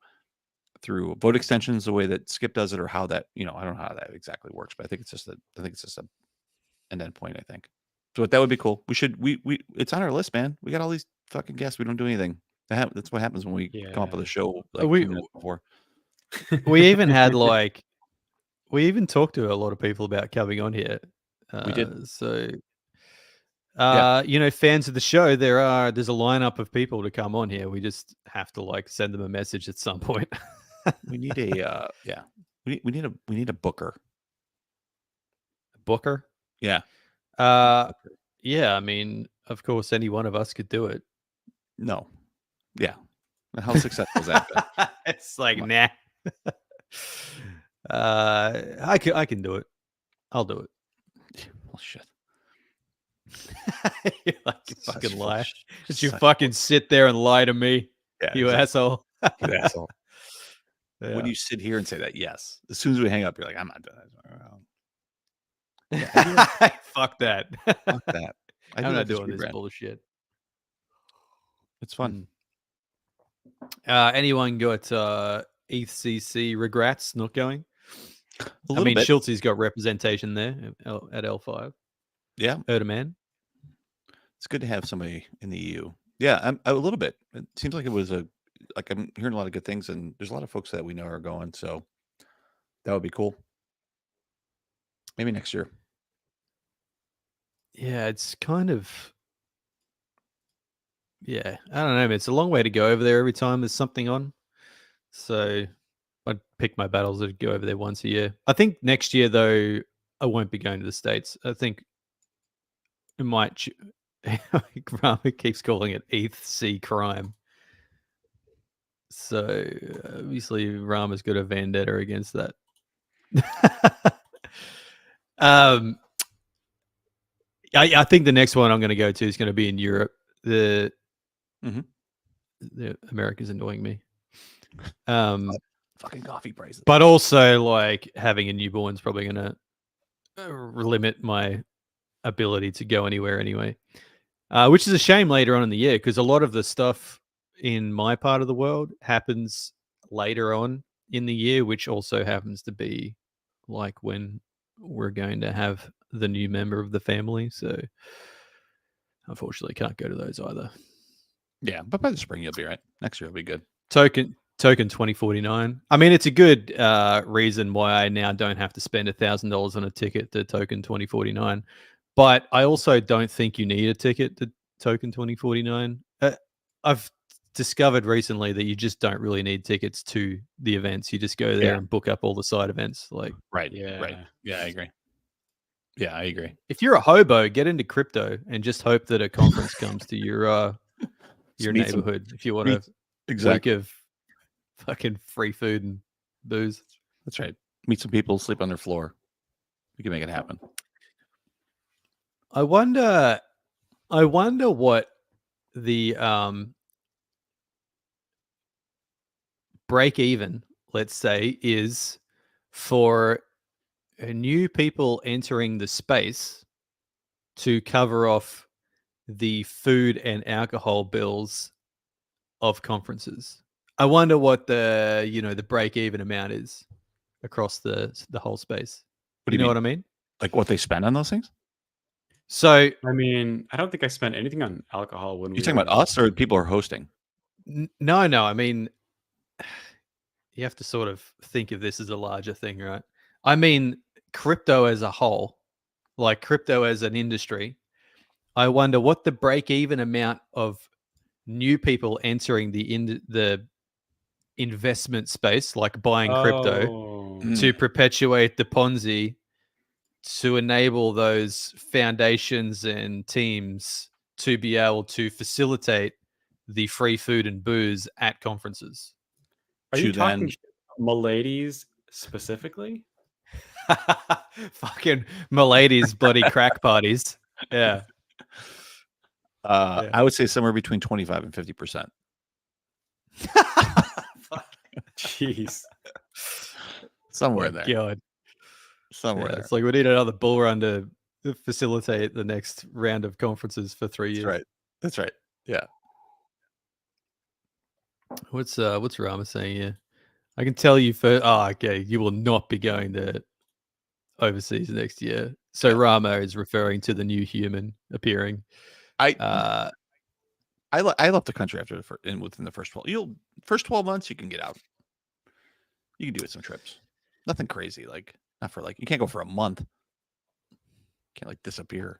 vote extensions the way that Skip does it, or how that I don't know how that exactly works, but I think it's just an endpoint. I think so. That would be cool. We should it's on our list, man. We got all these fucking guests. We don't do anything. That's what happens when we come up with a show like 2 minutes before. We even had we even talked to a lot of people about coming on here. We did. So Fans of the show, there's a lineup of people to come on here. We just have to like send them a message at some point. We need a we need a booker. Booker. Yeah. Yeah. I mean, of course, any one of us could do it. No. Yeah. How successful is that been? It's like nah. I can do it. I'll do it. Well, shit. You're like, you Such fucking full lie. sh- Did you such fucking sit there and lie to me, Yeah, you exactly. asshole? You asshole. Yeah. When you sit here and say that, yes. As soon as we hang up, you're like, I'm not doing that. Fuck that. Fuck that. I I'm do not that to doing this rebrand. bullshit. It's fun. Anyone got ETHCC regrets not going? A I little mean, bit. Schultzy's got representation there at L5. Yeah. Erdogan. It's good to have somebody in the EU. Yeah, I'm a little bit. It seems like it was I'm hearing a lot of good things, and there's a lot of folks that we know are going, so that would be cool. Maybe next year. Yeah, it's kind of. Yeah, I don't know. It's a long way to go over there every time there's something on. So I'd pick my battles to go over there once a year. I think next year, though, I won't be going to the States. I think it might. Rama keeps calling it ETHC crime. So obviously, Rama's got a vendetta against that. I think the next one I'm going to go to is going to be in Europe. The America's annoying me. Fucking coffee prices. But also, like, having a newborn's probably going to limit my ability to go anywhere anyway. Which is a shame later on in the year, because a lot of the stuff in my part of the world happens later on in the year, which also happens to be like when we're going to have the new member of the family. So unfortunately can't go to those either. Yeah, but by the spring you'll be right. Next year will be good. Token 2049. I mean, it's a good reason why I now don't have to spend $1,000 on a ticket to Token 2049. But I also don't think you need a ticket to Token 2049. I've discovered recently that you just don't really need tickets to the events. You just go there and book up all the side events. Like, Right. Yeah. Right. Yeah, I agree. Yeah, I agree. if you're a hobo, get into crypto and just hope that a conference comes to your meet some- neighborhood. If you want a Exactly. week of fucking free food and booze. That's right. Meet some people, sleep on their floor. We can make it happen. I wonder what the break even, let's say, is for new people entering the space to cover off the food and alcohol bills of conferences. I wonder what the break even amount is across the whole space. What do You know mean? what I mean? Like what they spend on those things? So I mean, I don't think I spent anything on alcohol when You talking about us or people are hosting? no. I mean, you have to sort of think of this as a larger thing, right? I mean, crypto as a whole, like crypto as an industry. I wonder what the break-even amount of new people entering the investment space, like buying crypto, Oh. to perpetuate the Ponzi, to enable those foundations and teams to be able to facilitate the free food and booze at conferences. Are you To then- talking Miladies specifically? Fucking Milady's bloody crack parties. Yeah. I would say somewhere between 25 and 50%. Jeez. Somewhere Oh, there. God. Somewhere Yeah, there. it's like we need another bull run to facilitate the next round of conferences for 3 years. That's right. That's right. Yeah. What's Rama saying here? I can tell you for okay, you will not be going to overseas next year. So Rama is referring to the new human appearing. I left the country after within the first 12 months you can get out. You can do it some trips. Nothing crazy, like not for like you can't go for a month. Can't like disappear.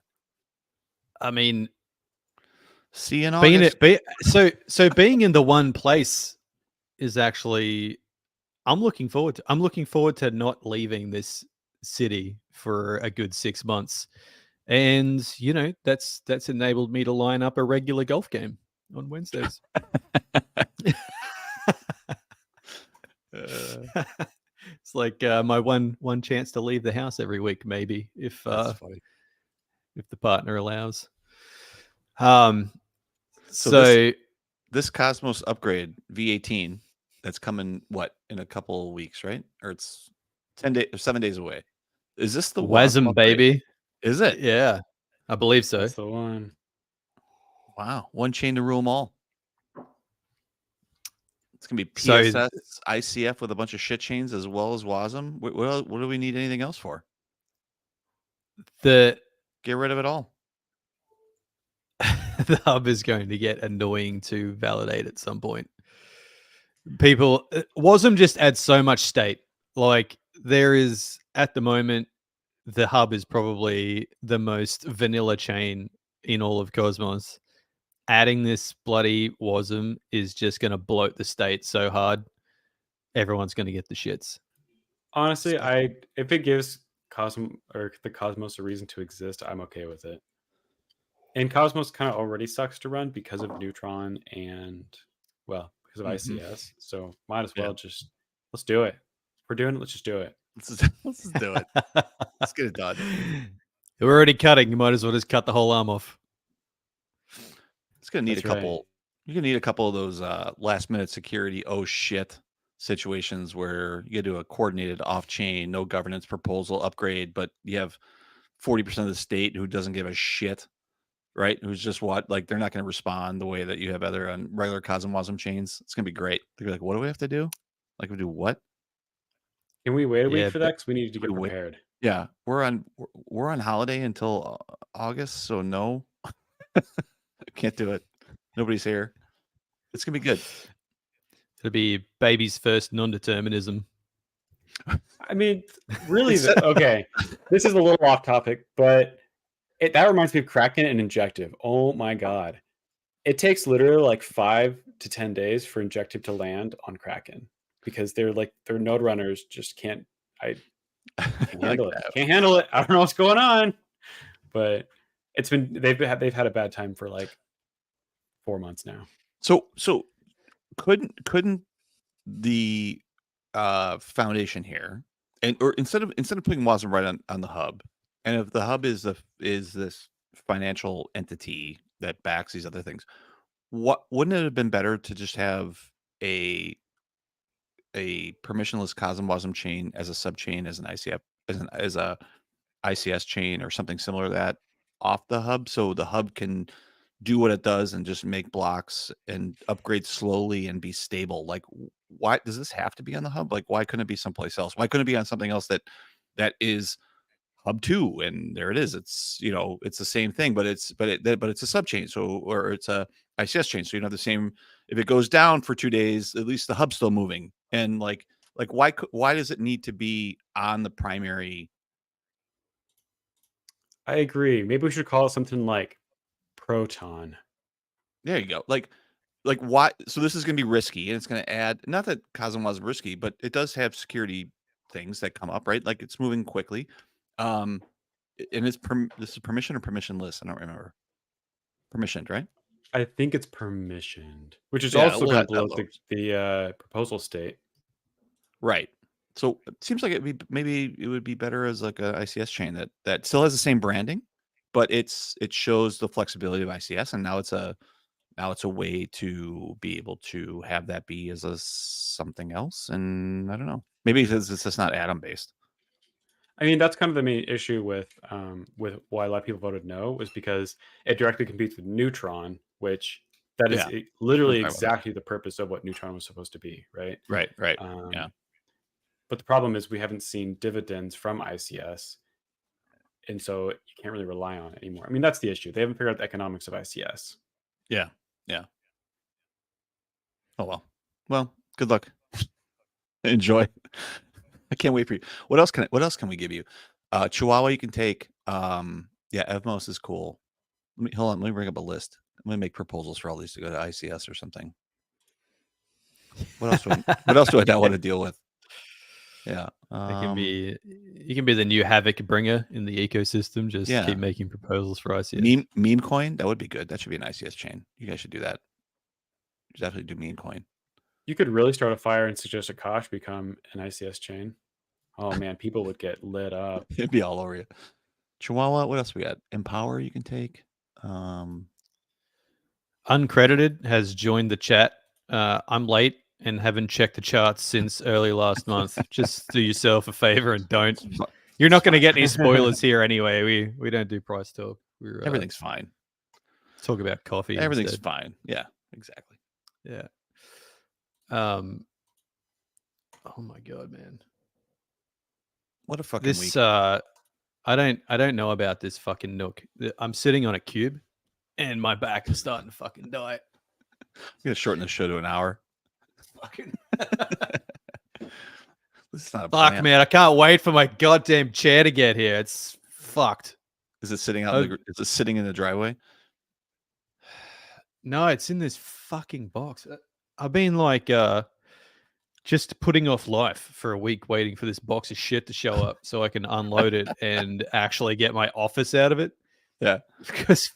I mean, See you in being August. so being in the one place is actually I'm looking forward to not leaving this city for a good 6 months. And that's enabled me to line up a regular golf game on Wednesdays. It's like my one chance to leave the house every week, maybe, if That's funny. the partner allows. So This Cosmos upgrade V18 that's coming in a couple of weeks, right? Or it's 7 days away. Is this the WASM WASM, upgrade? baby. Is it? Yeah, I believe so. That's the one. Wow, one chain to rule them all. It's gonna be So- PSS, ICF with a bunch of shit chains as well as WASM. What do we need anything else for? The Get rid of it all. the hub is going to get annoying to validate at some point. People, WASM just adds so much state. Like, there is, at the moment, the hub is probably the most vanilla chain in all of Cosmos. Adding this bloody WASM is just going to bloat the state so hard. Everyone's going to get the shits. Honestly, Stuff. if it gives the Cosmos a reason to exist, I'm okay with it. And Cosmos kind of already sucks to run because of Neutron and because of ICS. So might as well just let's do it. We're doing it. Let's just do it. Let's just do it. Let's get it done. We're already cutting. You might as well just cut the whole arm off. It's gonna need That's a couple. You're gonna need a couple of those last minute security. Oh shit! Situations where you do a coordinated off chain, no governance proposal upgrade, but you have 40% of the state who doesn't give a shit, right? Who's just like they're not going to respond the way that you have other on regular WASM chains. It's gonna be great. They're like, what do we have to do? Like we do what? Can we wait a week Yeah, for that? Because we need to get we wait- prepared. Yeah, we're on holiday until August, so no, can't do it. Nobody's here. It's gonna be good. It'll be baby's first non-determinism. I mean, really, okay. This is a little off topic, but that reminds me of Kraken and Injective. Oh my god, it takes literally like 5 to 10 days for Injective to land on Kraken because their node runners just can't. I can't handle it. Can't handle it. I don't know what's going on, but they've had a bad time for like 4 months now. So couldn't the foundation here or instead of putting WASM right on the hub, and if the hub is this financial entity that backs these other things, wouldn't it have been better to just have a permissionless WASM chain as a subchain, as an ICF, as a ICS chain or something similar to that off the hub, so the hub can do what it does and just make blocks and upgrade slowly and be stable? Like, why does this have to be on the hub? Like, why couldn't it be someplace else? Why couldn't it be on something else that is hub 2? And there it is. It's it's the same thing, but it's a subchain, so, or it's a ICS chain, so you know the same. If it goes down for 2 days, at least the hub's still moving. And like why does it need to be on the primary? I agree. Maybe we should call it something like Proton. There you go. Like why? So this is going to be risky, and it's going to add. Not that Cosm was risky, but it does have security things that come up, right? Like it's moving quickly. And this is permission or permissionless? I don't remember. Permissioned, right? I think it's permissioned, which is Yeah, also well, going that to blow lowers. the proposal state. Right. So it seems like maybe it would be better as like a ICS chain that still has the same branding, but it shows the flexibility of ICS, and now it's a way to be able to have that be as a something else. And I don't know, maybe it's just not Atom based. I mean, that's kind of the main issue with why a lot of people voted no, was because it directly competes with Neutron, which that is Yeah. literally We'll talk about that. exactly the purpose of what Neutron was supposed to be, right? Right. Yeah. But the problem is we haven't seen dividends from ICS, and so you can't really rely on it anymore. I mean, that's the issue. They haven't figured out the economics of ICS. Yeah. Oh well, good luck. Enjoy. I can't wait for you. What else can we give you? Chihuahua you can take. Yeah, Evmos is cool. hold on. Let me bring up a list. I'm gonna make proposals for all these to go to ICS or something. What else? What else do I not want to deal with? Yeah. You can be the new havoc bringer in the ecosystem. Just Yeah. keep making proposals for ICS. Meme coin. That would be good. That should be an ICS chain. You guys should do that. You should definitely do meme coin. You could really start a fire and suggest Akash become an ICS chain. Oh man, people would get lit up. It'd be all over you. Chihuahua. What else we got? Empower. You can take. Uncredited has joined the chat. I'm late and haven't checked the charts since early last month. Just do yourself a favor and don't. You're not going to get any spoilers here anyway. We don't do price talk. Everything's fine. Talk about coffee. Everything's instead. fine. Yeah, exactly. Yeah. Oh my god, man. What a fucking This week. I don't know about this fucking Nook. I'm sitting on a cube and my back is starting to fucking die. I'm gonna shorten the show to an hour. Fucking This is not a fuck, plan. man. I can't wait for my goddamn chair to get here. It's fucked. Is it sitting out? Is it sitting in the driveway? No, it's in this fucking box. I've been like just putting off life for a week waiting for this box of shit to show up so I can unload it and actually get my office out of it. Yeah. Because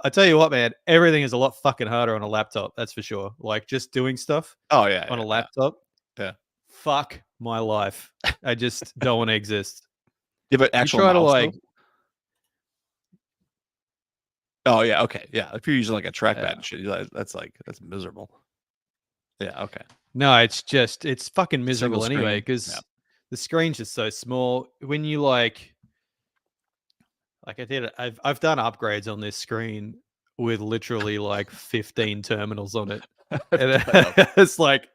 I tell you what, man, everything is a lot fucking harder on a laptop. That's for sure. Like just doing stuff Oh yeah. on a laptop. Yeah. Fuck my life. I just don't want to exist. Yeah, but You actual try to mouse, like though? Oh yeah. Okay. Yeah. If you're using like a trackpad and shit, that's miserable. Yeah. Okay. no, it's fucking miserable Single anyway screen, because yeah. the screen's just so small. When you like I've done upgrades on this screen with literally like 15 terminals on it. And it's like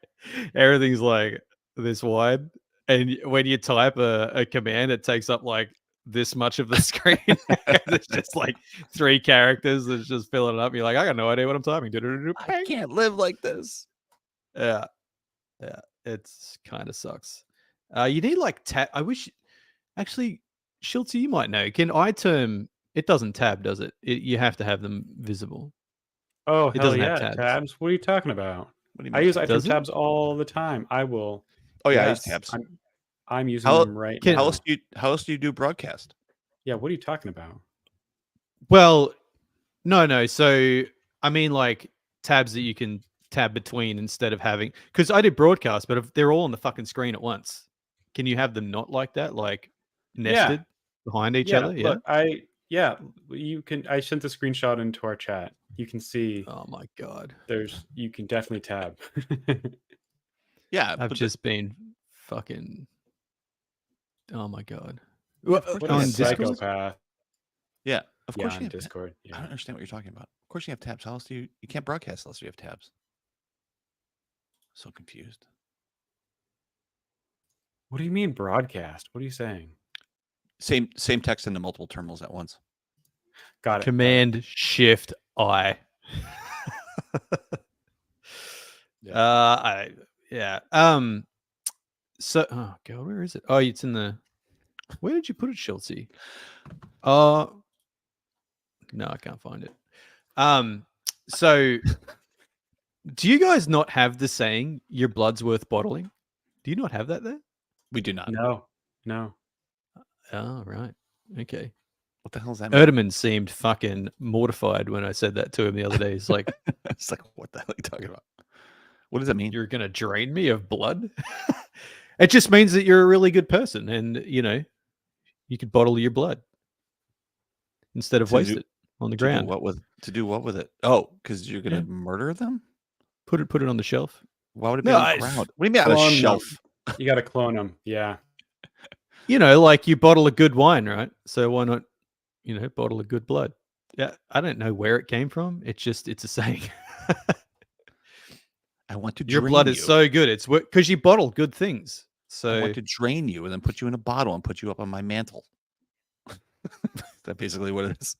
everything's like this wide. And when you type a command, it takes up like this much of the screen. It's just like 3 characters that's just filling it up. You're like, I got no idea what I'm typing. I can't live like this. Yeah. Yeah. It's kind of sucks. You need like tab. I wish actually, Schultz, you might know. Can iTerm, it doesn't tab, does it? You have to have them visible. Oh, It hell doesn't have yeah, tabs. tabs. What are you talking about? What do you I mean? use iTerm Does it? tabs all the time. I will. Oh yeah, I use Yes, tabs. I'm using How- them right can- now. How else do you do broadcast? Yeah, what are you talking about? Well, no. So I mean, like tabs that you can tab between instead of having. Because I did broadcast, but if they're all on the fucking screen at once, can you have them not like that, like nested behind each other? Yeah. Look, you can. I sent the screenshot into our chat. You can see Oh my god, you can definitely tab. Yeah, I've but just been fucking. Oh my god. Yeah, of course What you a have tabs. psychopath. Yeah, of course Yeah, you on have Discord. I Yeah. don't understand what you're talking about. Of course you have tabs. How else do you can't broadcast unless you have tabs? So confused. What do you mean broadcast? What are you saying? Same text into multiple terminals at once. Got it. Command Shift I. Yeah. So, oh god, where is it? Oh, it's in the. Where did you put it, Schultz? No, I can't find it. So, do you guys not have the saying "your blood's worth bottling"? Do you not have that there? We do not. No. Oh, right. Okay. What the hell is that mean? Erdemann seemed fucking mortified when I said that to him the other day. He's like, It's like, what the hell are you talking about? What does that mean? "You're gonna drain me of blood." It just means that you're a really good person, and you could bottle your blood instead of To waste do- it on the To do ground. what with it? Oh, because you're gonna Yeah. murder them? Put it on the shelf. Why would it be No, on I- the ground? What do you mean on a Clone them. shelf? You got to clone them. Yeah. Like you bottle a good wine, right? So why not, bottle a good blood? Yeah, I don't know where it came from. It's a saying. I want to Your drain blood you. is so good. It's because you bottle good things. I So want to drain you and then put you in a bottle and put you up on my mantle. Is that basically what it is?